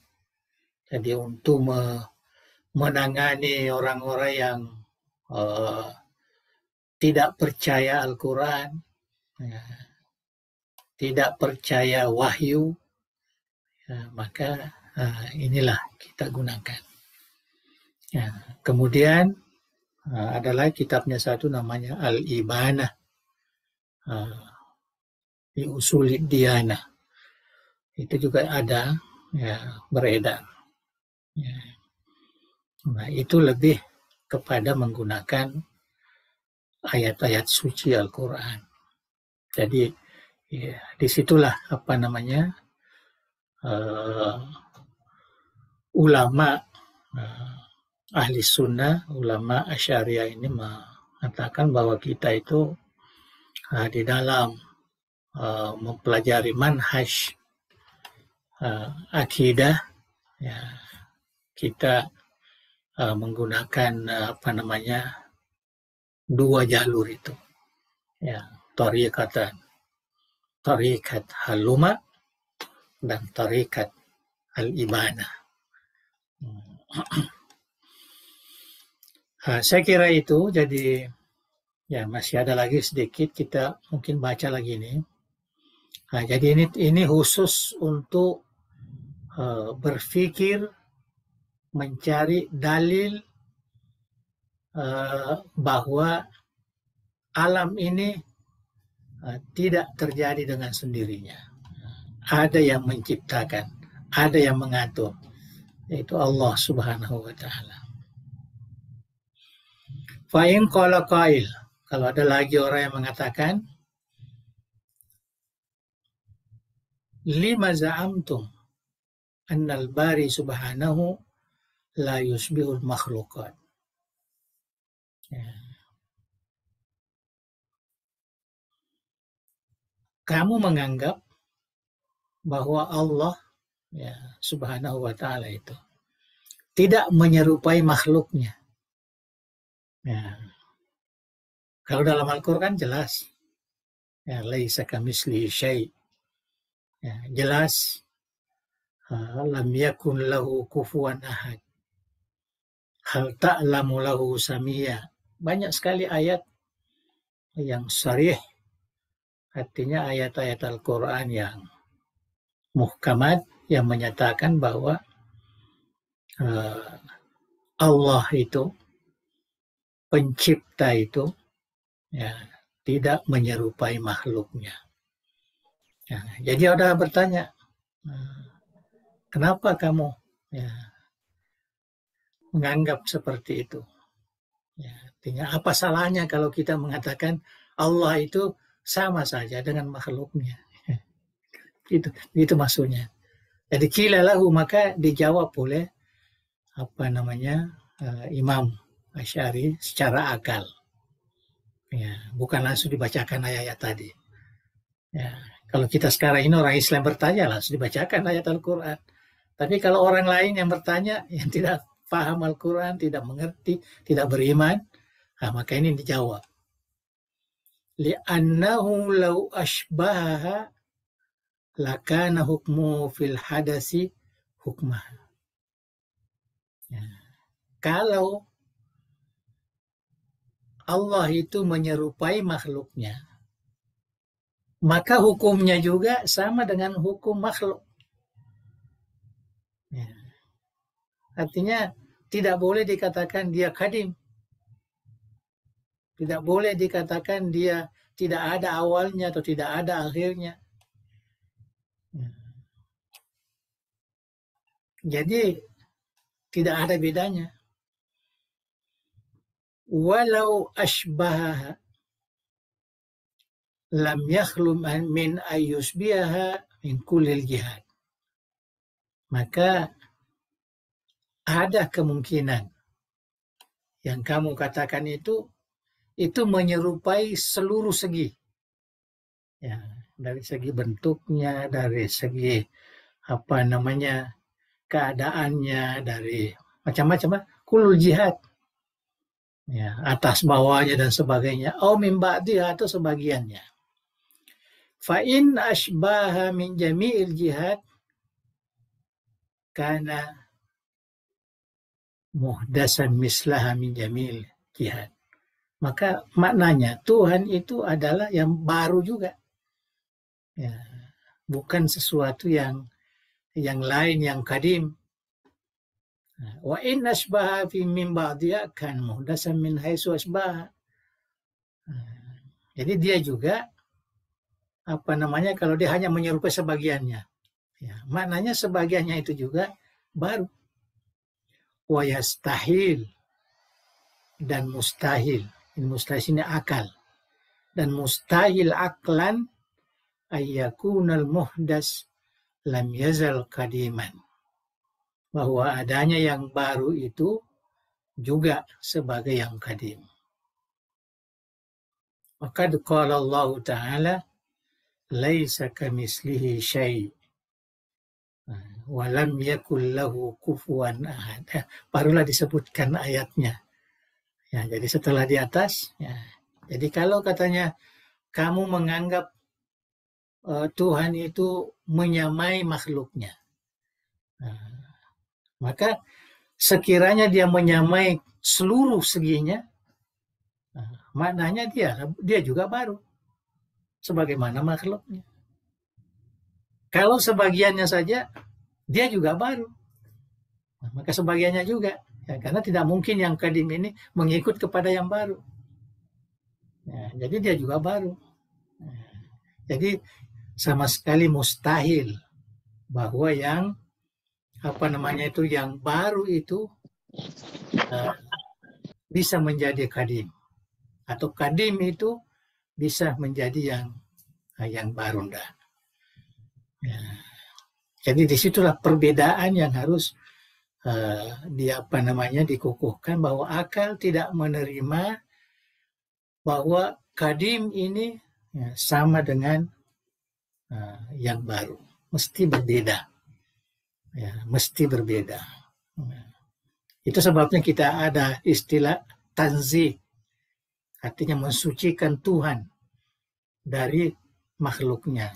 Jadi untuk menangani orang-orang yang tidak percaya Al-Quran, ya, tidak percaya wahyu, ya, maka inilah kita gunakan. Ya, kemudian adalah kitabnya satu namanya Al-Ibanah di Usul Diyanah. Itu juga ada ya, beredar. Ya. Nah, itu lebih kepada menggunakan ayat-ayat suci Al-Quran. Jadi ya, disitulah apa namanya ulama ahli sunnah, ulama Asy'ariyah ini mengatakan bahwa kita itu di dalam mempelajari manhaj akidah, ya, kita menggunakan apa namanya dua jalur itu, ya, tariqat Al-Luma dan tariqat Al-Ibanah. Saya kira itu, jadi ya masih ada lagi sedikit kita mungkin baca lagi ini. Jadi ini khusus untuk berpikir mencari dalil bahwa alam ini tidak terjadi dengan sendirinya. Ada yang menciptakan, ada yang mengatur, yaitu Allah Subhanahu wa taala. Fa'in qala qail, kalau ada lagi orang yang mengatakan lima za'amtum annal bari subhanahu la yusbihul makhluqat. Ya. Kamu menganggap bahwa Allah ya, Subhanahu wa taala itu tidak menyerupai makhluknya. Ya. Kalau dalam Al-Qur'an jelas ya laisa kamitslihi syai'. Ya, jelas lam yakun lahu kufuwan ahad. Hal ta'lamu lahu samia. Banyak sekali ayat yang sharih, artinya ayat-ayat Al-Qur'an yang muhkamat yang menyatakan bahwa Allah itu pencipta itu ya tidak menyerupai makhluknya. Ya, jadi ada bertanya, kenapa kamu ya, menganggap seperti itu? Ya, artinya apa salahnya kalau kita mengatakan Allah itu sama saja dengan makhluknya? Itu maksudnya. Jadi qila lahu, maka dijawab oleh apa namanya Imam Asy'ari secara akal. Ya, bukan langsung dibacakan ayat-ayat tadi. Ya, kalau kita sekarang ini orang Islam bertanya langsung dibacakan ayat Al-Quran. Tapi kalau orang lain yang bertanya yang tidak paham Al-Quran, tidak mengerti, tidak beriman, maka ini dijawab. Li'annahu law ashbaha lakana hukmu fil hadasi hukmah. Ya. Kalau Allah itu menyerupai makhluknya, maka hukumnya juga sama dengan hukum makhluk. Ya. Artinya tidak boleh dikatakan dia qadim. Tidak boleh dikatakan dia tidak ada awalnya atau tidak ada akhirnya. Ya. Jadi tidak ada bedanya. walau ashbahaha lam yakhlu min ayyusbiha min kullil jihad. Maka ada kemungkinan yang kamu katakan itu menyerupai seluruh segi. Ya, dari segi bentuknya, dari segi keadaannya, dari macam-macam, kulul jihad. Ya, atas bawahnya dan sebagainya. Au min ba'diha atau sebagiannya. Fa in ashbaha min jami'il jihad kana muhdasan mislaha min jami'il jihad. Maka maknanya Tuhan itu adalah yang baru juga. Ya, bukan sesuatu yang lain, yang kadim. Wa in asbaha fi min ba'diha kan muhdasan min haitsu asbaha. Jadi dia juga kalau dia hanya menyerupai sebagiannya. Ya, maknanya sebagiannya itu juga baru. Wa yastahil dan mustahil. Ini mustahil ini akal. Dan mustahil aklan ayyakunal muhdas lam yazal kadiman. Bahwa adanya yang baru itu juga sebagai yang kadim. Maka qala Allah Ta'ala laisa kamislihi syai' wa lam yakul lahu kufuwan ahad. Barulah disebutkan ayatnya. Ya, jadi setelah di atas, ya. Jadi kalau katanya kamu menganggap Tuhan itu menyamai makhluknya, maka sekiranya dia menyamai seluruh seginya, maknanya dia juga baru, sebagaimana makhluknya. Kalau sebagiannya saja, dia juga baru, maka sebagiannya juga. Ya, karena tidak mungkin yang kadim ini mengikut kepada yang baru. Ya, jadi dia juga baru. Jadi sama sekali mustahil bahwa yang yang baru itu bisa menjadi kadim, atau kadim itu bisa menjadi yang baru. Ya. Jadi disitulah perbedaan yang harus dikukuhkan, bahwa akal tidak menerima bahwa kadim ini sama dengan yang baru, mesti berbeda. Ya, mesti berbeda. Itu sebabnya kita ada istilah tanzih, artinya mensucikan Tuhan dari makhluknya.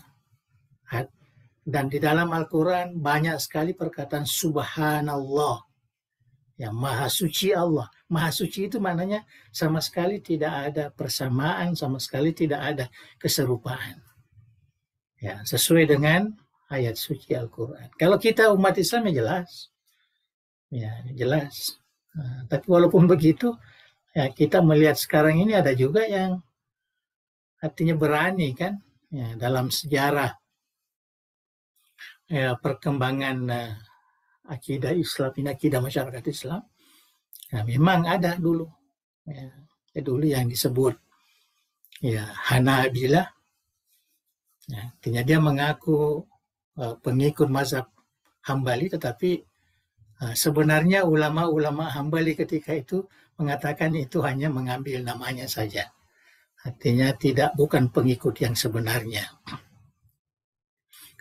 Dan di dalam Al-Quran banyak sekali perkataan subhanallah, ya, maha suci Allah. Maha suci itu maknanya sama sekali tidak ada persamaan, sama sekali tidak ada keserupaan. Ya, sesuai dengan ayat suci Al-Quran. Kalau kita umat Islam ya jelas. Ya, jelas. Tapi walaupun begitu, ya, kita melihat sekarang ini ada juga yang artinya berani kan, ya, dalam sejarah perkembangan akidah Islam, ini akidah masyarakat Islam. Nah, memang ada dulu, ya, dulu yang disebut Hanabilah. Ya, artinya dia mengaku pengikut mazhab Hambali, tetapi sebenarnya ulama-ulama Hambali ketika itu mengatakan itu hanya mengambil namanya saja. Artinya bukan pengikut yang sebenarnya.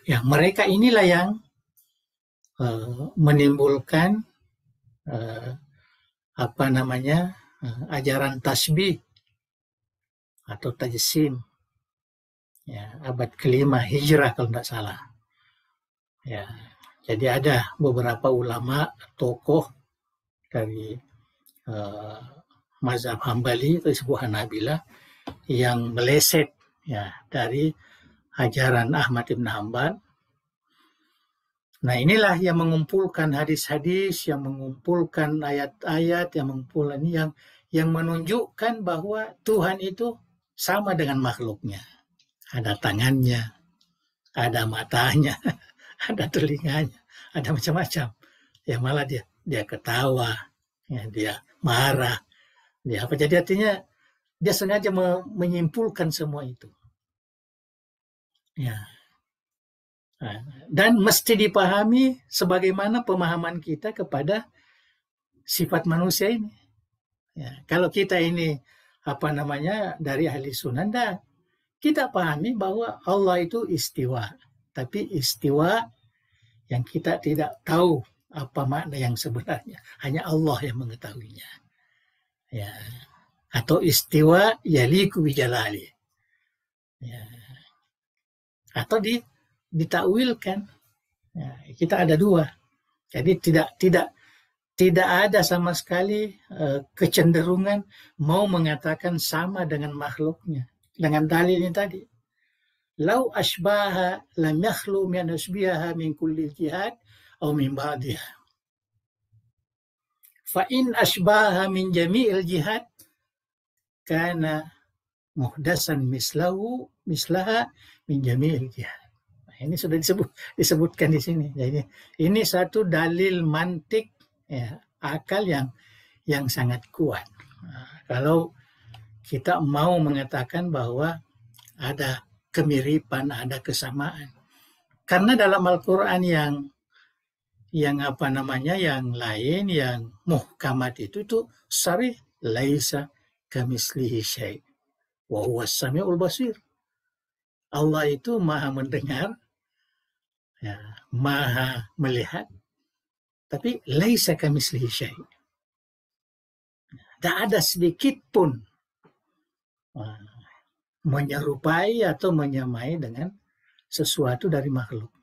Ya, mereka inilah yang menimbulkan ajaran tasbih atau tajsim, ya, abad ke-5 Hijrah kalau tidak salah. Ya, jadi ada beberapa ulama, tokoh dari mazhab Hambali atau sebuah Hanabilah yang meleset, ya, dari ajaran Ahmad ibn Hanbal. Nah, inilah yang mengumpulkan hadis-hadis, yang mengumpulkan ayat-ayat, yang mengumpulkan yang menunjukkan bahwa Tuhan itu sama dengan makhluknya. Ada tangannya, ada matanya, ada telinganya, ada macam-macam. Ya, malah dia ketawa, ya, dia marah, Ya, apa jadi artinya dia sengaja menyimpulkan semua itu. Ya. Nah, dan mesti dipahami sebagaimana pemahaman kita kepada sifat manusia ini. Ya, kalau kita ini apa namanya dari ahli sunnah, kita pahami bahwa Allah itu istiwa, tapi istiwa yang kita tidak tahu apa makna yang sebenarnya, hanya Allah yang mengetahuinya. Ya, atau istiwa yaliku bijalali. Ya, atau ditakwilkan. Ya, kita ada dua. Jadi tidak ada sama sekali kecenderungan mau mengatakan sama dengan makhluknya. Dengan dalilnya tadi. Lau asbaha lam yakhlu min asbiha min kulli jihad atau min ba'diha. Fa in asbaha min jami'il jihad kana muhdasan mislaha min jami'il jihad. Nah, ini sudah disebutkan di sini. Jadi ini satu dalil mantik, ya, akal yang sangat kuat. Nah, kalau kita mau mengatakan bahwa ada kemiripan, ada kesamaan. Karena dalam Al-Quran yang apa namanya, yang lain, yang muhkamat itu sarih laisa kamislihi syai' wa huwas samiul basir. Allah itu maha mendengar, ya, maha melihat, tapi laisa kamislihi syai'. Tidak ada sedikit pun menyerupai atau menyamai dengan sesuatu dari makhluknya.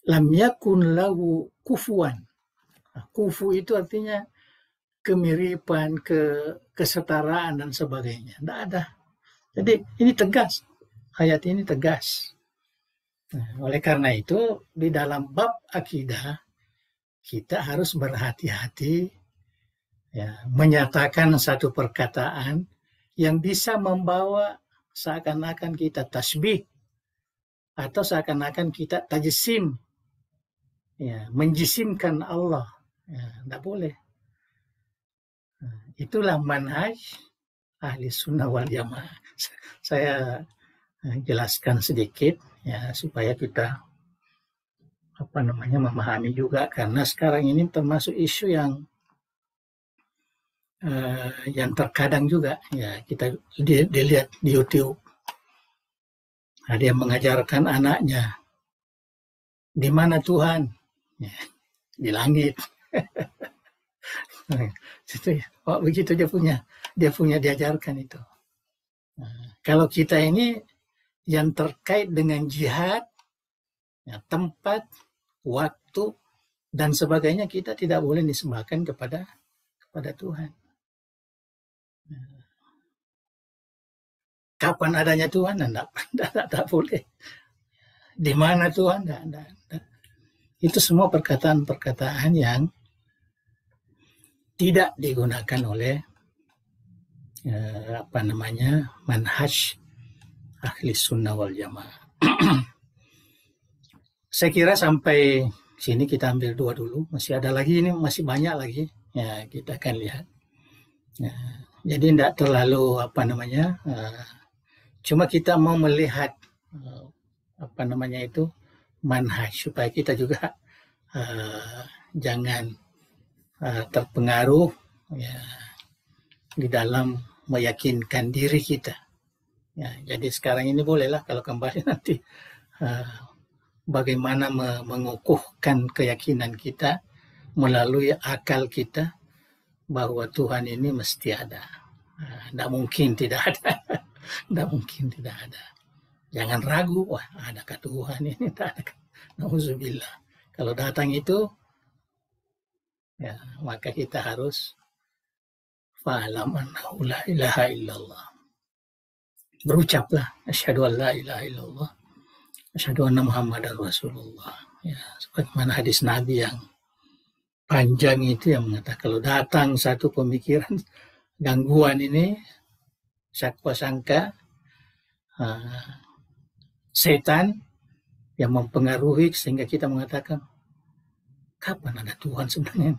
Lam yakun lahu kufuwan. Kufu itu artinya kemiripan, kesetaraan dan sebagainya. Tidak ada. Jadi ini tegas. Ayat ini tegas. Nah, oleh karena itu di dalam bab akidah kita harus berhati-hati, ya, menyatakan satu perkataan yang bisa membawa seakan-akan kita tasbih atau seakan-akan kita tajsim, ya, menjisimkan Allah. Ya, tidak boleh. Nah, itulah manhaj ahli sunnah wal jamaah. Saya jelaskan sedikit, ya, supaya kita apa namanya memahami juga, karena sekarang ini termasuk isu yang terkadang juga, ya, kita dilihat di YouTube, ada yang mengajarkan anaknya di mana Tuhan, ya, di langit. Begitu dia punya diajarkan itu. Nah, kalau kita ini yang terkait dengan jihad, ya, tempat, waktu dan sebagainya, kita tidak boleh disembahkan kepada Tuhan. Kapan adanya Tuhan? Tidak boleh. Di mana Tuhan? Tidak. Itu semua perkataan-perkataan yang tidak digunakan oleh apa namanya manhaj ahli sunnah wal jamaah. Saya kira sampai sini kita ambil dua dulu. Masih ada lagi, ini masih banyak lagi. Ya, kita akan lihat. Ya, jadi tidak terlalu apa namanya. Cuma kita mau melihat apa namanya itu manhaj, supaya kita juga jangan terpengaruh, ya, di dalam meyakinkan diri kita. Ya, jadi sekarang ini bolehlah kalau kembali nanti bagaimana mengukuhkan keyakinan kita melalui akal kita bahwa Tuhan ini mesti ada. Tidak mungkin tidak ada. Tidak mungkin tidak ada. Jangan ragu, wah, adakah Tuhan ini? Tak ada. Nauzubillah. Kalau datang itu, ya, maka kita harus fa'lam annahu la ilaha illallah. Berucaplah asyhadu an la ilaha illallah, asyhadu anna muhammadar rasulullah. Ya, sebagaimana hadis Nabi yang panjang itu yang mengatakan kalau datang satu pemikiran gangguan ini, sakwa sangka, setan yang mempengaruhi sehingga kita mengatakan kapan ada Tuhan sebenarnya,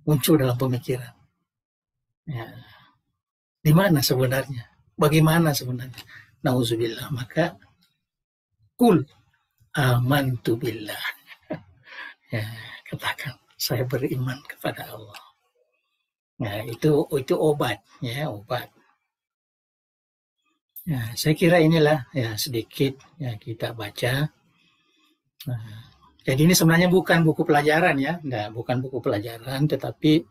muncul dalam pemikiran. Ya, di mana sebenarnya? Bagaimana sebenarnya? Nauzubillah. Maka kul amantu billah. Ya, katakan saya beriman kepada Allah. Nah, itu obat, ya, obat. Ya, saya kira inilah ya sedikit ya kita baca. Nah, jadi ini sebenarnya bukan buku pelajaran ya, bukan buku pelajaran, tetapi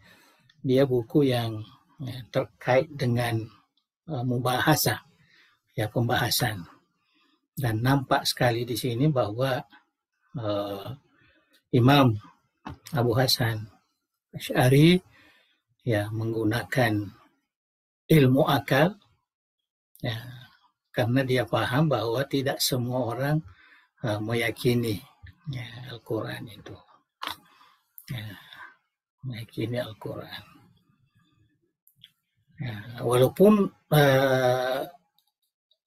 dia buku yang ya, terkait dengan mubahasa, ya pembahasan. Dan nampak sekali di sini bahwa Imam Abu Hasan Asy'ari ya menggunakan ilmu akal ya, karena dia paham bahwa tidak semua orang meyakini ya, Al-Quran itu ya, meyakini Al-Quran ya, walaupun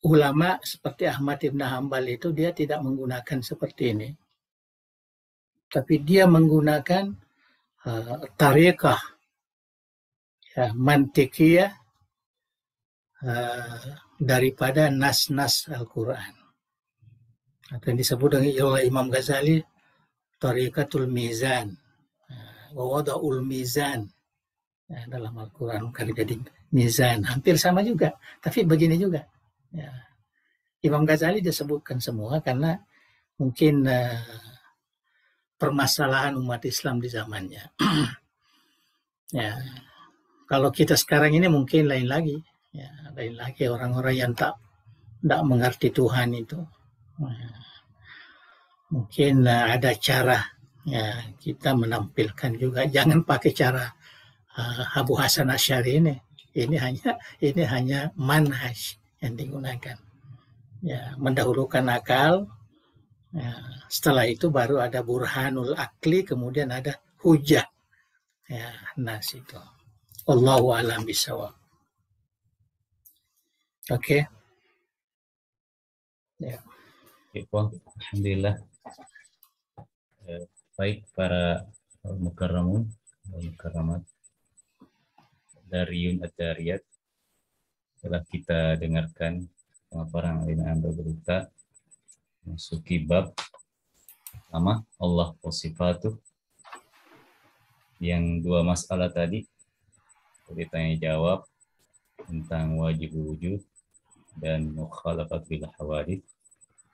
ulama seperti Ahmad Ibn Hanbal itu dia tidak menggunakan seperti ini, tapi dia menggunakan tariqah ya, mantikiyah daripada nas-nas Al-Quran. Atau yang disebut oleh Imam Ghazali tariqatul mizan, wa wada'ul mizan ya, dalam Al-Quran kan jadi mizan, hampir sama juga, tapi begini juga. Ya. Imam Ghazali disebutkan semua karena mungkin permasalahan umat Islam di zamannya. Ya, kalau kita sekarang ini mungkin lain lagi, ya, lain lagi orang-orang yang tak mengerti Tuhan itu. Ya, mungkin ada cara ya kita menampilkan juga, jangan pakai cara Abu Hasan Asy'ari ini. Ini hanya manhaj yang digunakan. Ya, mendahulukan akal. Ya, setelah itu baru ada burhanul akli, kemudian ada hujah. Ya, nas itu. Wallahu a'lam bishawab. Oke. Ya. Alhamdulillah. Baik para mukarramun dan mukarramat dari Yun Ad-Dariyat, setelah kita dengarkan pemaparan aliran berita, masuki bab pertama Allah wa sifatuh, yang dua masalah tadi ditanya jawab tentang wajib wujud dan mukhalafat bil hawadits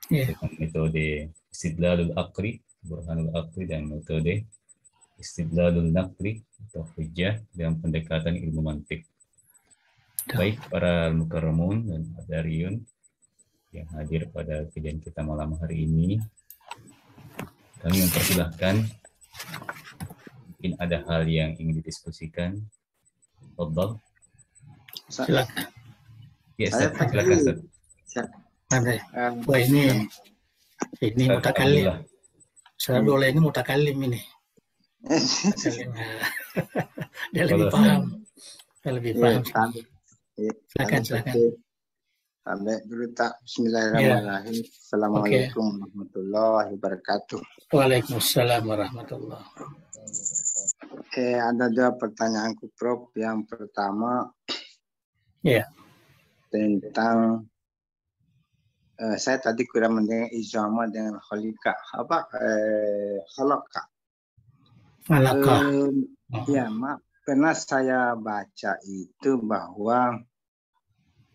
dengan metode istidlalul aqli, burhanul aqli, dan metode istidlalul naqli atau hujjah dengan pendekatan ilmu mantik. Baik para mukarramun dan hadiriyun yang hadir pada kajian kita malam hari ini, kami mempersilahkan, mungkin ada hal yang ingin didiskusikan. Fadhal. Silakan. Ya, silakan. Wah, ini mutakallim. Saya boleh ini mutakallim ini. Dia lebih paham. Dia lebih paham. Silakan. Sampai dulu tak. Bismillahirrahmanirrahim. Assalamualaikum warahmatullahi wabarakatuh. Waalaikumsalam warahmatullahi wabarakatuh. Ada dua pertanyaanku, Prof. Yang pertama tentang saya tadi kurang mendengar izama dengan khalika. Apa khalaka? Ya, maaf. Pernah saya baca itu bahwa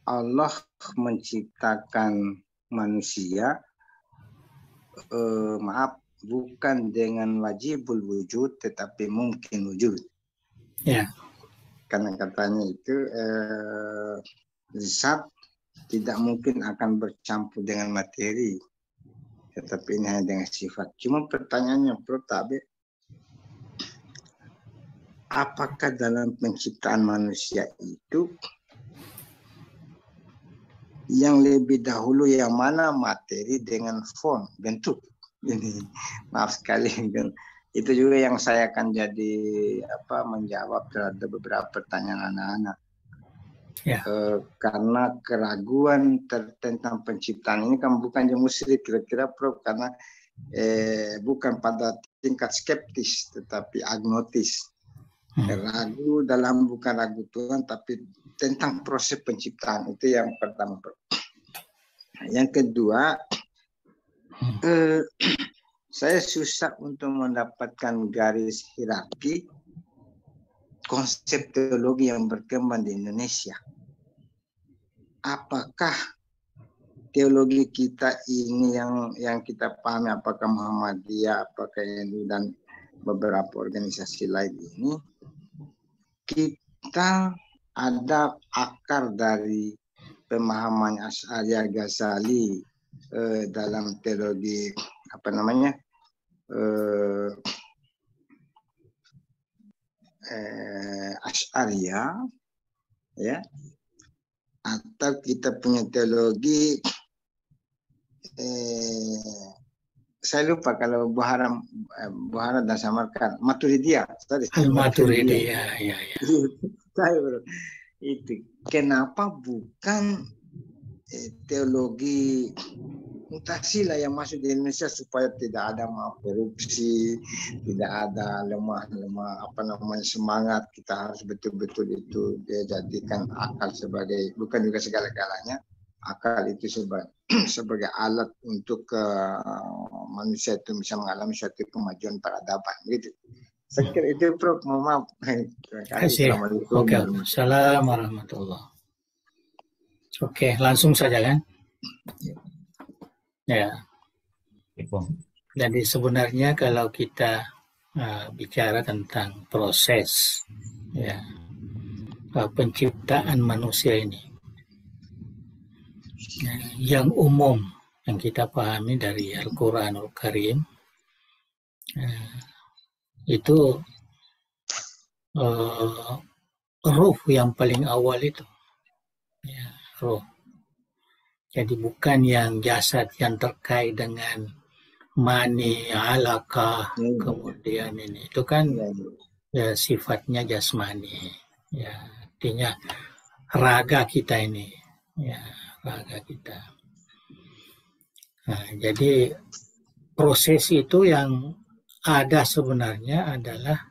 Allah menciptakan manusia, bukan dengan wajibul wujud, tetapi mungkin wujud. Ya. Karena katanya itu zat tidak mungkin akan bercampur dengan materi, tetapi ini hanya dengan sifat. Cuma pertanyaannya, Prof, apakah dalam penciptaan manusia itu yang lebih dahulu yang mana materi dengan form, bentuk? Ini maaf sekali, itu juga yang saya akan jadi menjawab terhadap beberapa pertanyaan anak-anak. Ya. Karena keraguan tentang penciptaan ini kan bukan yang musyrik kira-kira, Prof, karena bukan pada tingkat skeptis tetapi agnotis. Ragu dalam bukan ragu Tuhan, tapi tentang proses penciptaan. Itu yang pertama. Yang kedua, saya susah untuk mendapatkan garis hierarki konsep teologi yang berkembang di Indonesia. Apakah teologi kita ini yang kita pahami, apakah Muhammadiyah, apakah NU dan beberapa organisasi lain ini, kita ada akar dari pemahaman Asy'ariyah Ghazali dalam teologi Asy'ariyah, ya, atau kita punya teologi saya lupa kalau Buhara dan Samarkand, Maturidiyah. Al-Maturidiyah, ya. Itu kenapa bukan teologi mutasilah yang masuk di Indonesia supaya tidak ada korupsi, tidak ada lemah semangat. Kita harus betul-betul itu dia jadikan akal sebagai, bukan juga segala-galanya, akal itu sebagai alat untuk manusia itu bisa mengalami suatu kemajuan peradaban gitu. Saya kira itu, Prof. Mohon maaf. Terima kasih. Assalamualaikum. Oke. Assalamualaikum warahmatullahi. Oke, langsung saja kan? Ya. Jadi sebenarnya kalau kita bicara tentang proses ya penciptaan manusia ini, yang umum yang kita pahami dari Al-Quranul Karim itu ruh yang paling awal itu, ya, ruh. Jadi bukan yang jasad yang terkait dengan mani, alaqah, kemudian ini itu kan ya, sifatnya jasmani, ya, artinya raga kita ini, ya, raga kita. Nah, jadi proses itu yang ada sebenarnya adalah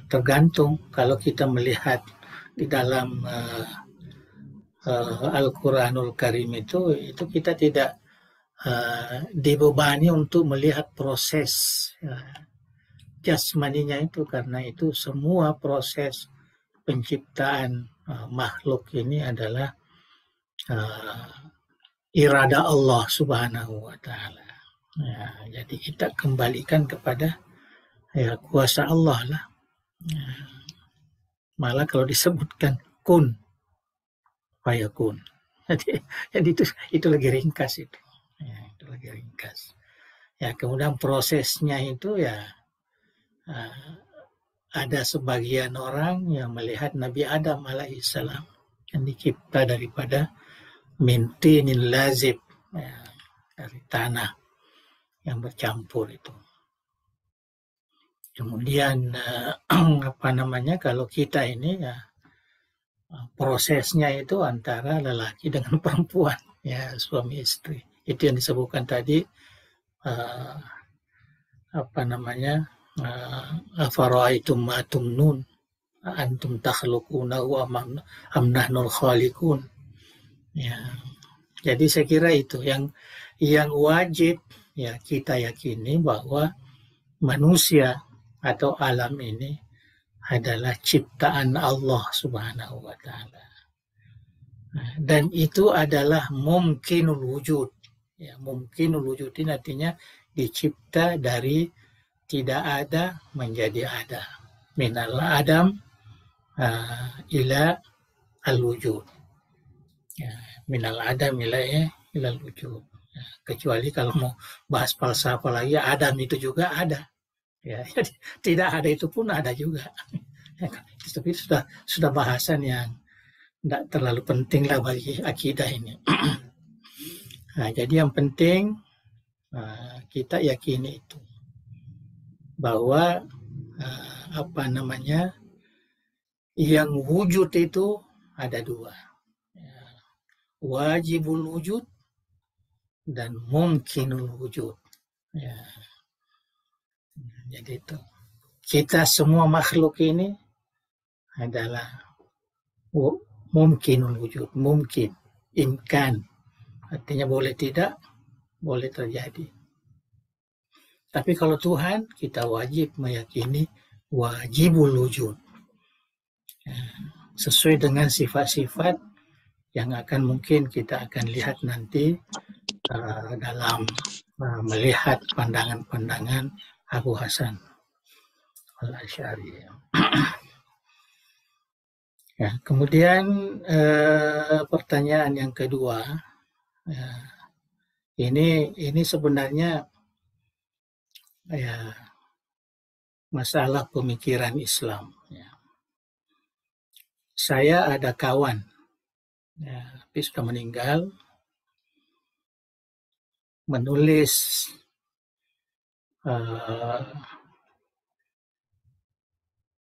tergantung. Kalau kita melihat di dalam Al-Quranul Karim itu kita tidak dibebani untuk melihat proses jasmaninya itu, karena itu semua proses penciptaan makhluk ini adalah irada Allah Subhanahu wa Ta'ala. Ya, jadi kita kembalikan kepada kuasa Allah lah. Ya. Malah kalau disebutkan kun fayakun. Jadi itu lagi ringkas itu. Ya, itu lagi ringkas. Ya, kemudian prosesnya itu ya ada sebagian orang yang melihat Nabi Adam alaihissalam yang dicipta daripada mintinin lazib, ya, dari tanah yang bercampur itu. Kemudian kalau kita ini ya prosesnya itu antara lelaki dengan perempuan, ya, suami istri. Itu yang disebutkan tadi afara'aitum ma tumnun antum takhluqunahu am nahnul khaliqun. Ya. Jadi saya kira itu yang wajib ya kita yakini, bahwa manusia atau alam ini adalah ciptaan Allah Subhanahu wa Ta'ala. Dan itu adalah mumkinul wujud. Ya, mumkinul wujud ini artinya dicipta dari tidak ada menjadi ada. Minal adam ila al-wujud. Ya, minal adam ila al-wujud. Ya, kecuali kalau mau bahas falsafah lagi, Adam itu juga ada. Ya, tidak ada itu pun ada juga. Ya, tapi sudah bahasan yang tidak terlalu penting lah bagi akidah ini. Nah, jadi yang penting kita yakini itu, bahwa yang wujud itu ada dua, ya, wajibul wujud dan mungkinul wujud. Ya. Jadi itu kita semua makhluk ini adalah mungkinul wujud, mungkin, imkan, artinya boleh tidak, boleh terjadi. Tapi kalau Tuhan, kita wajib meyakini wajibul wujud, sesuai dengan sifat-sifat yang akan mungkin kita akan lihat nanti dalam melihat pandangan-pandangan Abu Hasan Al-Asy'ari. Ya, kemudian pertanyaan yang kedua, ini sebenarnya ya masalah pemikiran Islam. Ya. Saya ada kawan, ya, tapi sudah meninggal, menulis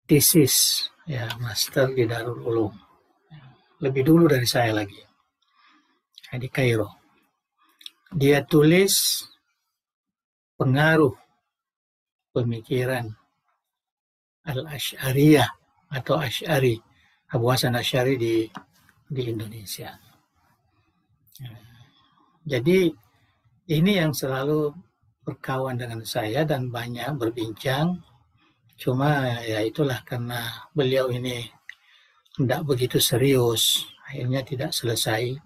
tesis, ya, master di Darul Ulum, lebih dulu dari saya lagi, di Kairo. Dia tulis pengaruh pemikiran Al-Asy'ariyah atau Asy'ari, Abu Hasan Asy'ari di Indonesia. Jadi ini yang selalu berkawan dengan saya dan banyak berbincang. Cuma ya itulah, karena beliau ini tidak begitu serius, akhirnya tidak selesai.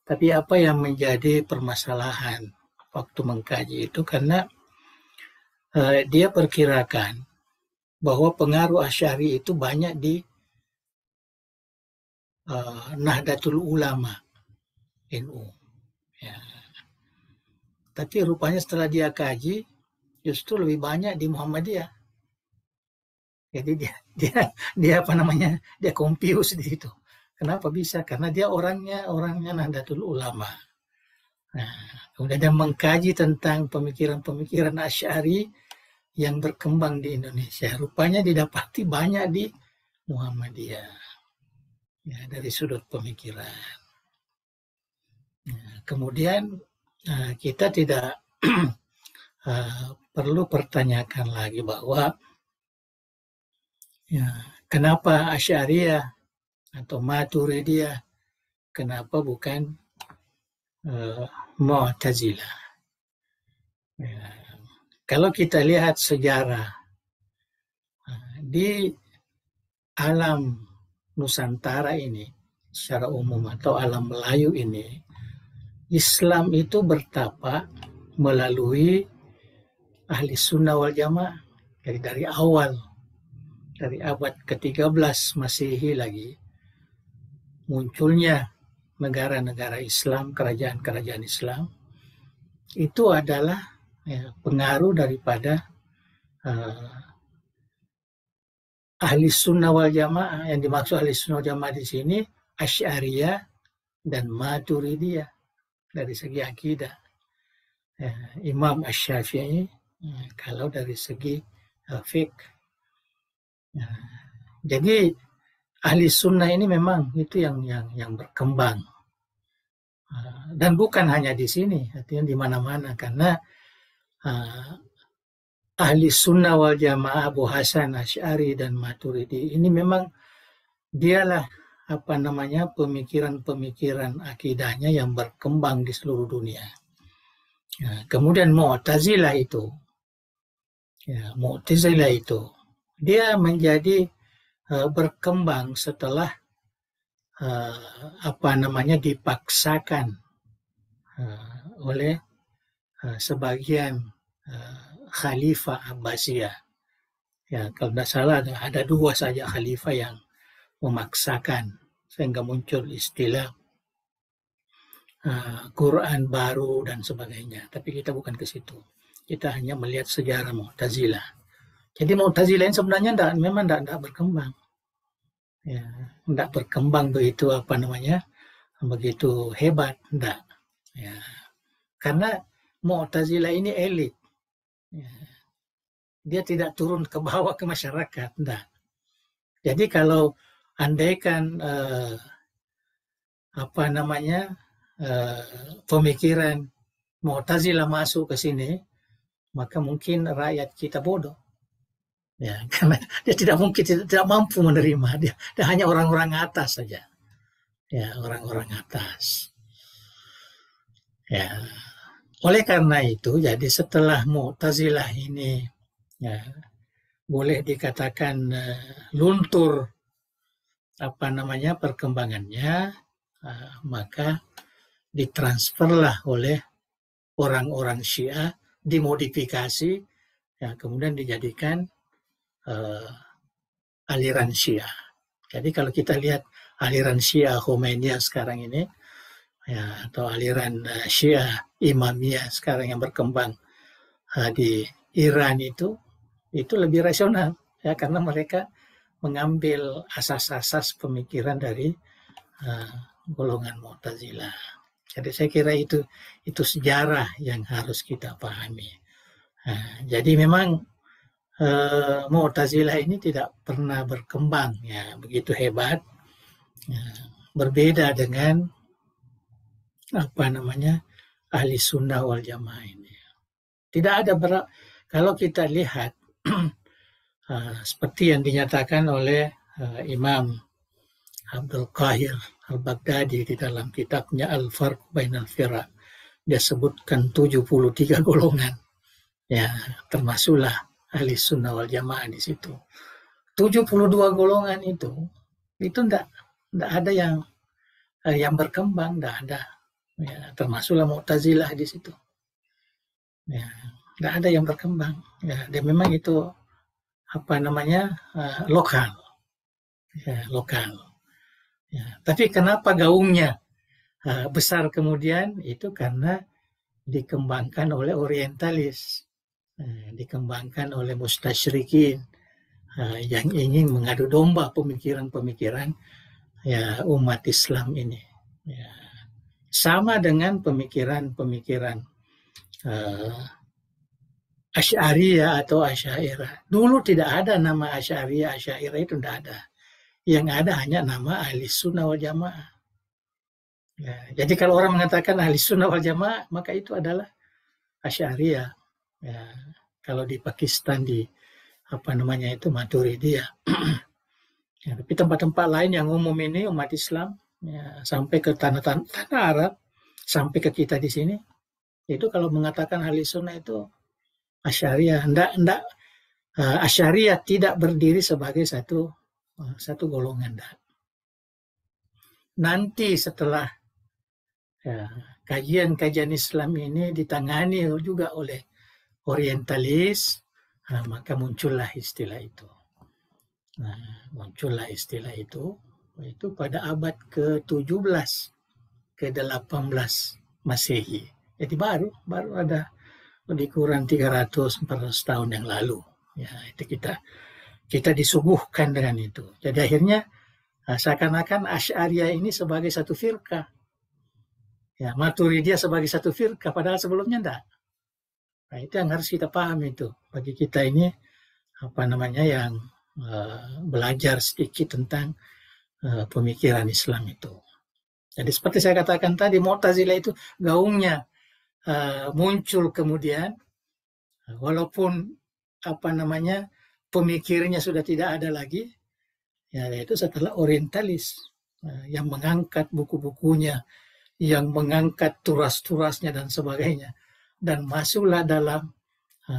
Tapi apa yang menjadi permasalahan waktu mengkaji itu, karena dia perkirakan bahwa pengaruh Asy'ari itu banyak di Nahdlatul Ulama NU. Ya. Tapi rupanya setelah dia kaji, justru lebih banyak di Muhammadiyah. Jadi dia apa namanya, dia confused di situ. Kenapa bisa? Karena dia orangnya Nahdlatul Ulama. Nah, kemudian dia mengkaji tentang pemikiran-pemikiran Asy'ari yang berkembang di Indonesia. Rupanya didapati banyak di Muhammadiyah, ya, dari sudut pemikiran. Nah, kemudian kita tidak perlu pertanyakan lagi bahwa ya, kenapa Asy'ariyah atau Maturidiyah, kenapa bukan Mu'tazilah? Ya, kalau kita lihat sejarah di alam Nusantara ini secara umum atau alam Melayu ini, Islam itu bertapa melalui Ahli Sunnah wal Jamaah dari awal, dari abad ke-13 Masehi lagi, munculnya negara-negara Islam, kerajaan-kerajaan Islam, itu adalah ya, pengaruh daripada Ahli Sunnah wal Jamaah. Yang dimaksud Ahli Sunnah wal Jamaah di sini Asy'ariyah dan Maturidiyah dari segi akidah. Imam Asy-Syafi'i kalau dari segi fiqh. Jadi Ahli Sunnah ini memang itu yang berkembang. Dan bukan hanya di sini, artinya di mana-mana, karena Ahli Sunnah wal Jamaah Abu Hasan Asy'ari dan Maturidi ini memang dialah apa namanya pemikiran-pemikiran akidahnya yang berkembang di seluruh dunia. Kemudian Mu'tazilah itu, dia menjadi berkembang setelah apa namanya dipaksakan oleh sebagian Khalifah Abbasiyah. Ya, kalau tidak salah ada 2 saja khalifah yang memaksakan sehingga muncul istilah Quran baru dan sebagainya. Tapi kita bukan ke situ. Kita hanya melihat sejarah Mu'tazilah. Jadi Mu'tazilah ini sebenarnya memang tidak berkembang. Ya, tidak berkembang begitu apa namanya, begitu hebat, tidak. Ya, karena Mu'tazilah ini elit. Ya, dia tidak turun ke bawah ke masyarakat, tidak. Jadi kalau andaikan apa namanya pemikiran Mu'tazilah masuk ke sini, maka mungkin rakyat kita bodoh. Ya, karena dia tidak mungkin tidak mampu menerima, dia hanya orang-orang atas saja. Ya, orang-orang atas. Ya. Oleh karena itu, jadi setelah Mu'tazilah ini ya, boleh dikatakan luntur perkembangannya, maka ditransferlah oleh orang-orang Syiah, dimodifikasi, ya, kemudian dijadikan aliran Syiah. Jadi kalau kita lihat aliran Syiah Khomeini sekarang ini, ya, atau aliran Syiah Imamiyah sekarang yang berkembang di Iran itu lebih rasional, ya, karena mereka mengambil asas-asas pemikiran dari golongan Mu'tazilah. Jadi saya kira itu sejarah yang harus kita pahami. Jadi memang Mu'tazilah ini tidak pernah berkembang, ya, begitu hebat, ya, berbeda dengan ahli sunnah wal jamaah ini. Tidak ada kalau kita lihat seperti yang dinyatakan oleh Imam Abdul Qahir al-Baghdadi di dalam kitabnya Al-Farq Bainal Firaq, dia sebutkan 73 golongan, ya, termasuklah ahli sunnah wal jamaah di situ. 72 golongan itu enggak ada yang berkembang, enggak ada. Ya, termasuklah Mu'tazilah di situ. Ya, nggak ada yang berkembang. Ya, dan memang itu lokal. Ya, lokal. Ya, tapi kenapa gaungnya besar kemudian? Itu karena dikembangkan oleh orientalis, dikembangkan oleh mustasyrikin yang ingin mengadu domba pemikiran-pemikiran, ya, umat Islam ini. Ya. Sama dengan pemikiran-pemikiran Asy'ariyah atau Asy'ariyah. Dulu tidak ada nama Asy'ariyah, Asy'ariyah itu tidak ada. Yang ada hanya nama Ahli Sunnah wal Jamaah. Ya, jadi kalau orang mengatakan Ahli Sunnah wal Jamaah, maka itu adalah Asy'ariyah. Ya, kalau di Pakistan di Maturidiyah. Ya, tapi tempat-tempat lain yang umum ini umat Islam, ya, sampai ke tanah Arab, sampai ke kita di sini, itu kalau mengatakan ahli sunnah itu Asy'ariyah. Asy'ariyah tidak berdiri sebagai satu golongan. Nanti setelah kajian-kajian Islam ini ditangani juga oleh orientalis, maka muncullah istilah itu. Itu pada abad ke-17, ke-18 Masehi. Jadi baru ada lebih kurang 300-400 tahun yang lalu. Ya, itu kita disuguhkan dengan itu. Jadi akhirnya seakan-akan Asy'ariyah ini sebagai satu firqah. Ya, Maturidiyah sebagai satu firqah, padahal sebelumnya enggak. Nah, itu yang harus kita pahami itu. Bagi kita ini yang belajar sedikit tentang pemikiran Islam itu. Jadi seperti saya katakan tadi, Mu'tazilah itu gaungnya muncul kemudian, walaupun pemikirnya sudah tidak ada lagi, ya, itu setelah orientalis yang mengangkat buku-bukunya, yang mengangkat turas-turasnya dan sebagainya, dan masuklah dalam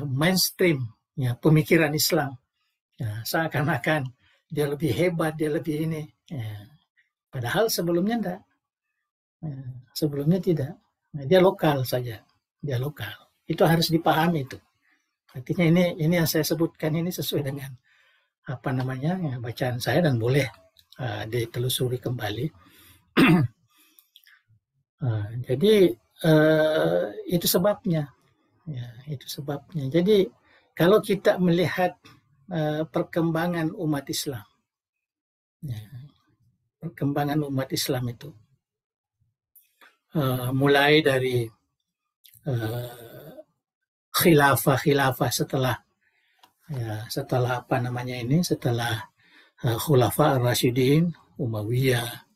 mainstream, ya, pemikiran Islam. Ya, seakan-akan dia lebih hebat, dia lebih ini. Ya. Padahal sebelumnya enggak. Ya, sebelumnya tidak. Nah, dia lokal saja. Dia lokal. Itu harus dipahami itu. Artinya ini yang saya sebutkan ini sesuai dengan bacaan saya dan boleh ditelusuri kembali. Jadi itu sebabnya. Ya, itu sebabnya. Jadi kalau kita melihat perkembangan umat Islam, ya, perkembangan umat Islam itu mulai dari khilafah setelah setelah Khulafa ar-Rasyidin, Umayyah,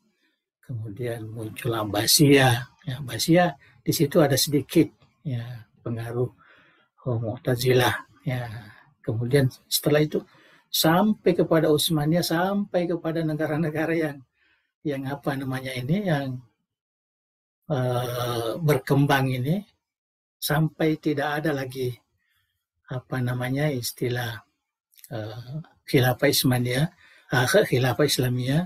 kemudian muncul Abbasiyah. Ya, Abbasiyah di situ ada sedikit, ya, pengaruh Mu'tazilah. Ya. Kemudian setelah itu sampai kepada Utsmaniyah, sampai kepada negara-negara yang apa namanya ini, yang berkembang ini, sampai tidak ada lagi apa namanya istilah khilafah Islamiyah, khilafah Islamiyah,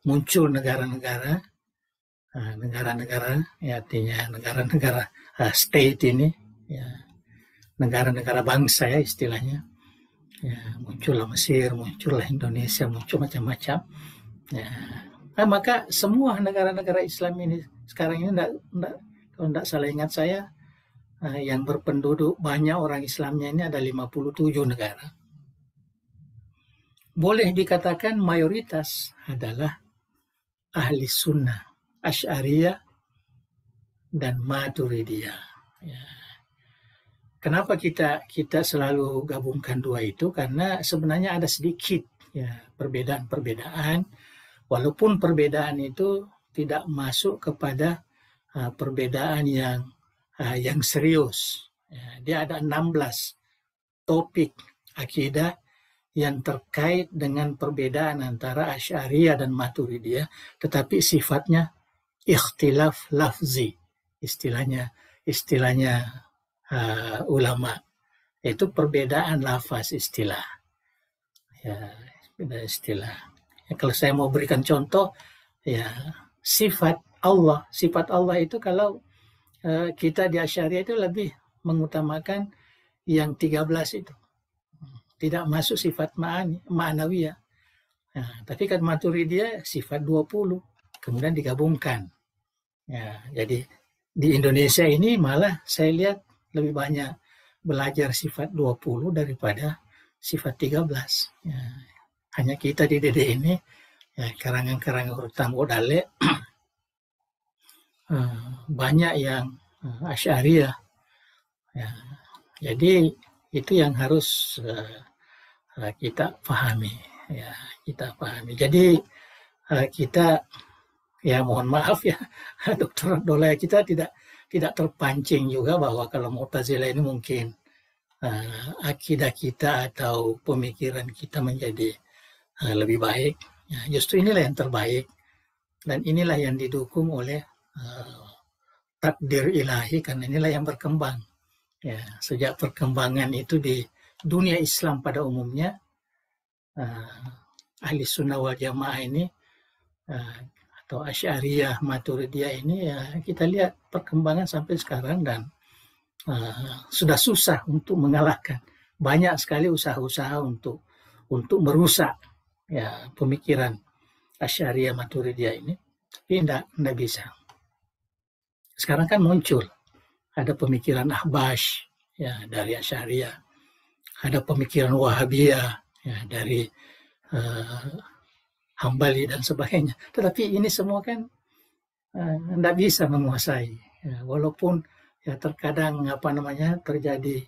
muncul negara-negara, ya, artinya negara-negara state ini, ya, negara-negara bangsa ya istilahnya, ya, muncullah Mesir, muncullah Indonesia, muncul macam-macam. Ya. Maka semua negara-negara Islam ini sekarang ini kalau tidak salah ingat saya, yang berpenduduk banyak orang Islamnya ini ada 57 negara. Boleh dikatakan mayoritas adalah ahli sunnah, Asy'ariyah dan Maturidiyah. Ya. Kenapa kita selalu gabungkan dua itu? Karena sebenarnya ada sedikit ya perbedaan-perbedaan, walaupun perbedaan itu tidak masuk kepada perbedaan yang serius. Ya, dia ada 16 topik akidah yang terkait dengan perbedaan antara Asy'ariyah dan Maturidiyah, tetapi sifatnya ikhtilaf lafzi, istilahnya ulama, itu perbedaan lafaz istilah. Ya, beda istilah. Ya, kalau saya mau berikan contoh, ya sifat Allah itu kalau kita di Asy'ariyah itu lebih mengutamakan yang 13 itu. Tidak masuk sifat ma'nawiyah. Nah, tapi kan Maturidiyah sifat 20, kemudian digabungkan. Ya, jadi di Indonesia ini malah saya lihat lebih banyak belajar sifat 20 daripada sifat 13. Ya, hanya kita di DD ini, ya, karangan-karangan Hurtam Godale, banyak yang Asy'ariyah. Ya, jadi itu yang harus kita pahami, ya kita pahami. Jadi kita, ya mohon maaf ya, Dr. Abdullah, kita tidak terpancing juga bahwa kalau Mu'tazilah ini mungkin akidah kita atau pemikiran kita menjadi lebih baik. Ya, justru inilah yang terbaik dan inilah yang didukung oleh takdir ilahi, karena inilah yang berkembang. Ya, sejak perkembangan itu di dunia Islam pada umumnya, ahli sunnah wal jamaah ini atau Asy'ariyah Maturidiyah ini, ya kita lihat perkembangan sampai sekarang dan sudah susah untuk mengalahkan. Banyak sekali usaha-usaha untuk merusak ya pemikiran Asy'ariyah Maturidiyah ini, tapi tidak bisa. Sekarang kan muncul ada pemikiran Ahbash ya dari Asy'ariyah, ada pemikiran Wahabiyah ya dari Hambali dan sebagainya. Tetapi ini semua kan tidak bisa menguasai, ya, walaupun ya terkadang terjadi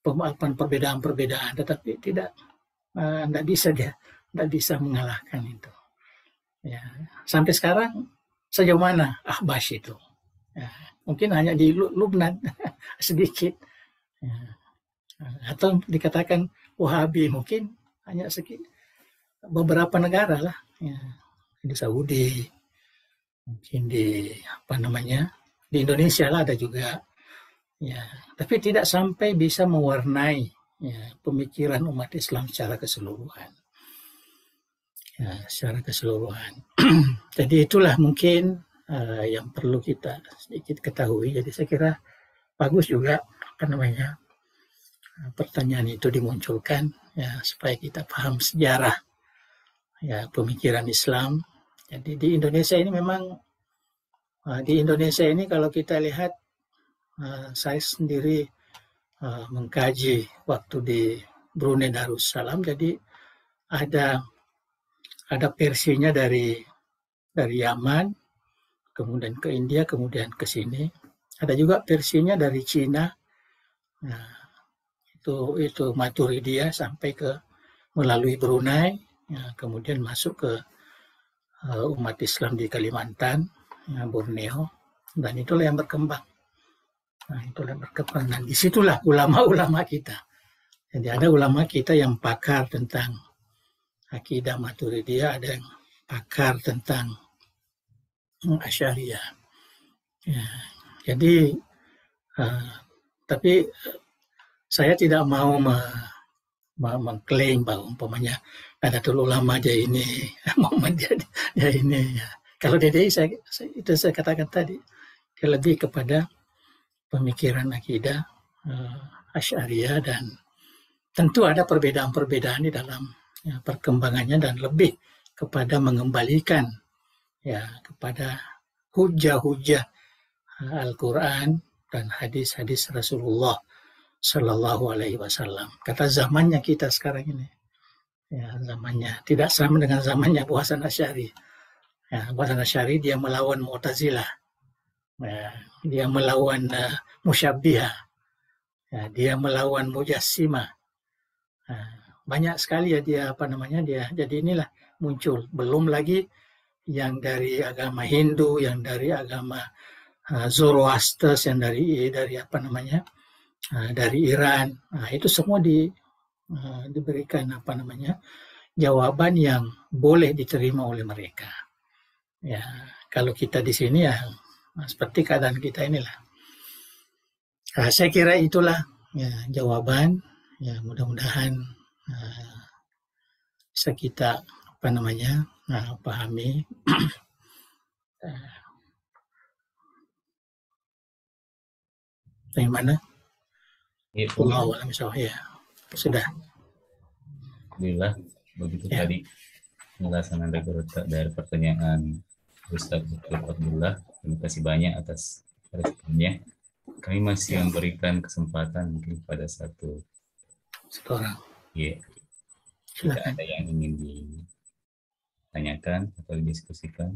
perbedaan-perbedaan, tetapi tidak bisa mengalahkan itu. Ya, sampai sekarang sejauh mana Ahbash itu? Ya, mungkin hanya di Lubnan sedikit, ya. Atau dikatakan Wahabi mungkin hanya sedikit, beberapa negara lah, ya. Di Saudi, mungkin di di Indonesia lah ada juga, ya. Tapi tidak sampai bisa mewarnai ya pemikiran umat Islam secara keseluruhan. Ya, secara keseluruhan. Jadi itulah mungkin yang perlu kita sedikit ketahui. Jadi saya kira bagus juga pertanyaan itu dimunculkan ya supaya kita paham sejarah ya pemikiran Islam. Jadi di Indonesia ini memang kalau kita lihat, saya sendiri mengkaji waktu di Brunei Darussalam, jadi ada versinya dari Yaman, kemudian ke India, kemudian ke sini. Ada juga versinya dari Cina. Nah, itu Maturidiyah sampai melalui Brunei, ya, kemudian masuk ke umat Islam di Kalimantan, ya, Borneo, dan itulah yang berkembang. Nah, itulah berkepentingan. Disitulah ulama-ulama kita. Jadi ada ulama kita yang pakar tentang akidah Maturidiyah, ada yang pakar tentang Asy'ariyah. Ya, jadi tapi saya tidak mau mengklaim bahwa umpamanya Nahdlatul Ulama aja ini, Muhammadiyah ya ini. Ya. Kalau DDI itu saya katakan tadi, lebih kepada pemikiran akidah Asy'ariyah, dan tentu ada perbedaan-perbedaan di dalam perkembangannya, dan lebih kepada mengembalikan kepada hujah-hujah Al-Quran dan hadis-hadis Rasulullah Sallallahu Alaihi Wasallam. Kata zamannya kita sekarang ini, zamannya tidak sama dengan zamannya Abu Hasan Asy'ari. Abu Hasan Asy'ari dia melawan Mu'tazilah, dia melawan Musyabbihah, dia melawan Mujassimah. Banyak sekali dia jadi inilah muncul. Belum lagi yang dari agama Hindu, yang dari agama Zoroaster, yang dari dari Iran. Itu semua diberikan jawaban yang boleh diterima oleh mereka. Ya, kalau kita di sini seperti keadaan kita inilah. Saya kira itulah jawaban. Ya, mudah-mudahan bisa kita pahami. Dari mana? Ya, sudah. Alhamdulillah, begitu tadi penjelasan dari pertanyaan Ustaz Dr. Abdullah. Terima kasih banyak atas responnya. Kami masih memberikan kesempatan mungkin pada satu orang. Iya. Jika ada yang ingin ditanyakan atau didiskusikan,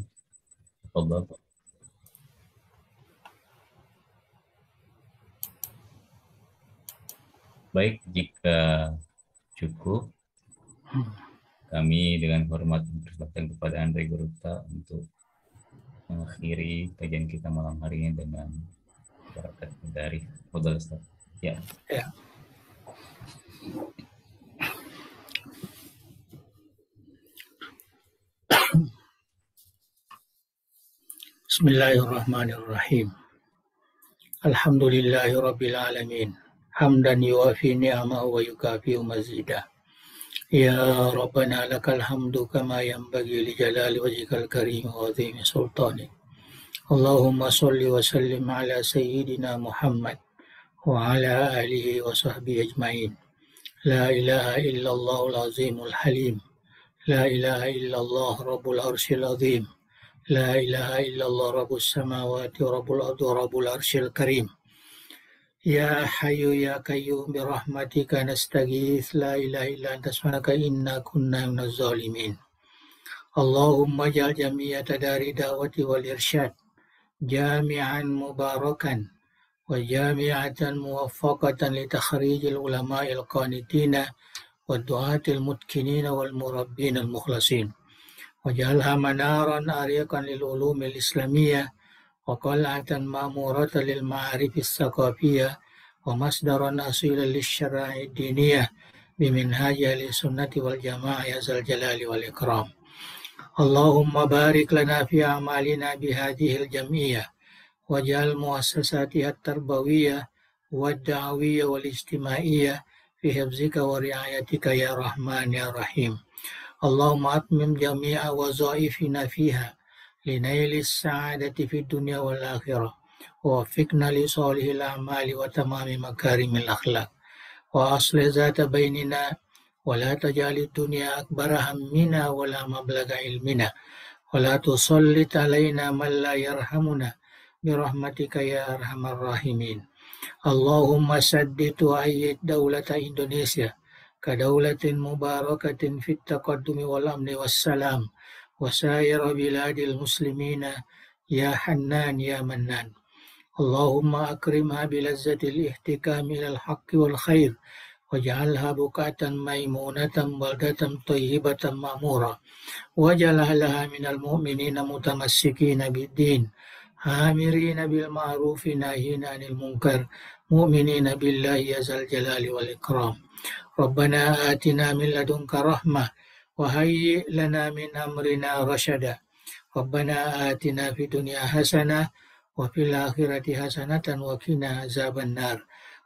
tafadhol. Baik, jika cukup, kami dengan hormat mempersilahkan kepada Andre Garuta untuk mengakhiri kajian kita malam hari ini dengan barakat dari Fadhil Ustaz. Ya. Bismillahirrahmanirrahim. Alhamdulillahirabbil alamin. Hamdan yuwafi ni'amahu wa yukafi'u mazidah. Ya Rabbana lakal hamdu kama yanbaghi li jalali wajhikal karim wa 'azimi sultanik. Allahumma shalli wa sallim ala sayyidina Muhammad wa ala alihi wa sahbihi ajma'in. La ilaha illallahul azimul halim. La ilaha illallah rabbul arsyil azim. La ilaha illallah rabbus samawati wa rabbul ardi wa rabbul arsyil karim. Ya Hayyu ya Qayyum bi rahmatika nastaghits, la ilaha illa anta subhanaka inna kunna minaz zalimin. Allahumma ja'al jami'ata dari da'wati wal irsyad jami'an mubarakan wa jami'atan muwaffaqatan li takhrijil ulama'il qanitina wa du'atil mutkinina wal murabbin al mukhlasin. Waj'alha manaran ariqan lil ulumil islamiyyah wa qal'atan ma'muratan lil ma'arifis saqafiyyah wa masdaran asilan lisyara'i diniyah biminhaji ahli sunnati wal jamaah ya zal jalali wal ikram. Allahumma barik lana fi a'malina bihadhil jam'iyyah waj'al muassasatiha at-tarbawiyyah wad-da'wiyyah wal ijtima'iyyah fi hifzika wa ri'ayatika ya rahman ya rahim. Allahumma atmim jami'a wazaifina fiha لنيل السعادة في الدنيا والآخرة ووفقنا لصالح الأعمال وتمام مكارم الأخلاق وأصلح ذات بيننا ولا تجعل الدنيا أكبر همنا ولا مبلغ علمنا ولا تسلط علينا من لا يرحمنا برحمتك يا أرحم الراحمين. اللهم سدد وأيد دولة إندونيسيا كدولة مباركة في التقدم والأمن والسلام وسائر بلاد المسلمين يا حنان يا منان. اللهم أكرمها بلذة الاحتكام إلى الحق والخير واجعلها بقعة ميمونة بلدة طيبة مأمورة واجعلها لها من المؤمنين متمسكين بالدين آمرين بالمعروف ناهين عن المنكر مؤمنين بالله يا ذا الجلال والإكرام ربنا آتنا من لدنك رحمة وهيئ لنا من أمرنا رشدا ربنا آتنا في الدنيا حسنة وفي الآخرة حسنة وقنا عذاب النار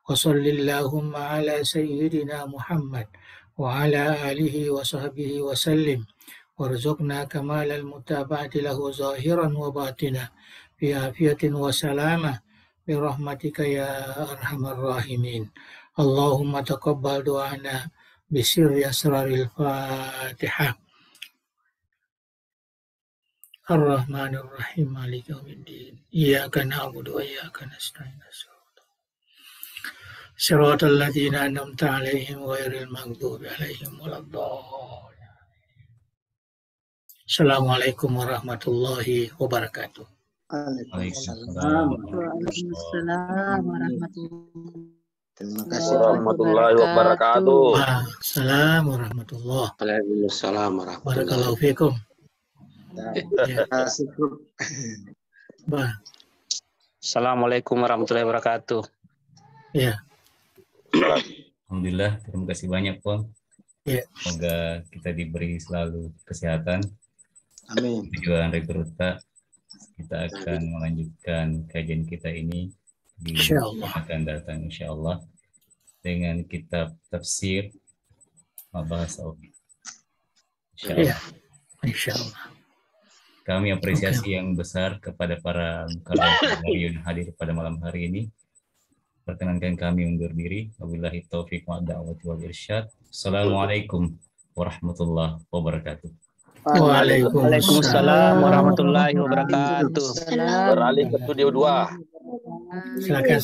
وصل اللهم على سيدنا محمد وعلى آله وصحبه وسلم وارزقنا كمال المتابعة له ظاهرا وباطنا بعافية وسلامة برحمتك يا أرحم الراحمين اللهم تقبل دعانا بسر أسرار الفاتحة الرحمن الرحيم مالك يوم الدين إياك نعبد وإياك نستعين صراط الذين أنعمت عليهم غير المغضوب عليهم ولا الضالين Assalamualaikum warahmatullahi wabarakatuh. Waalaikumsalam. Waalaikumsalam warahmatullahi Terima kasih. Warahmatullahi wabarakatuh. Assalamualaikum warahmatullahi Waalaikumsalam warahmatullahi wabarakatuh. Fikum. Terima kasih. Bah, Assalamualaikum warahmatullahi wabarakatuh. ya, Alhamdulillah, terima kasih banyak Pon. ya. Semoga kita diberi selalu kesehatan. Amin. Tujuan Rekruta, kita akan melanjutkan kajian kita ini di Insyaallah. akan datang insyaallah dengan kitab tafsir Bahasa Ubi. Ya, insyaallah. Kami apresiasi yang besar kepada para mukarram yang hadir pada malam hari ini. Perkenankan kami undur diri. Wabillahi taufiq wa da'wati wal irsyad. Assalamualaikum warahmatullahi wabarakatuh. Waalaikumsalam warahmatullahi wabarakatuh. wabarakatuh. Beralih ke studio 2. Silakan.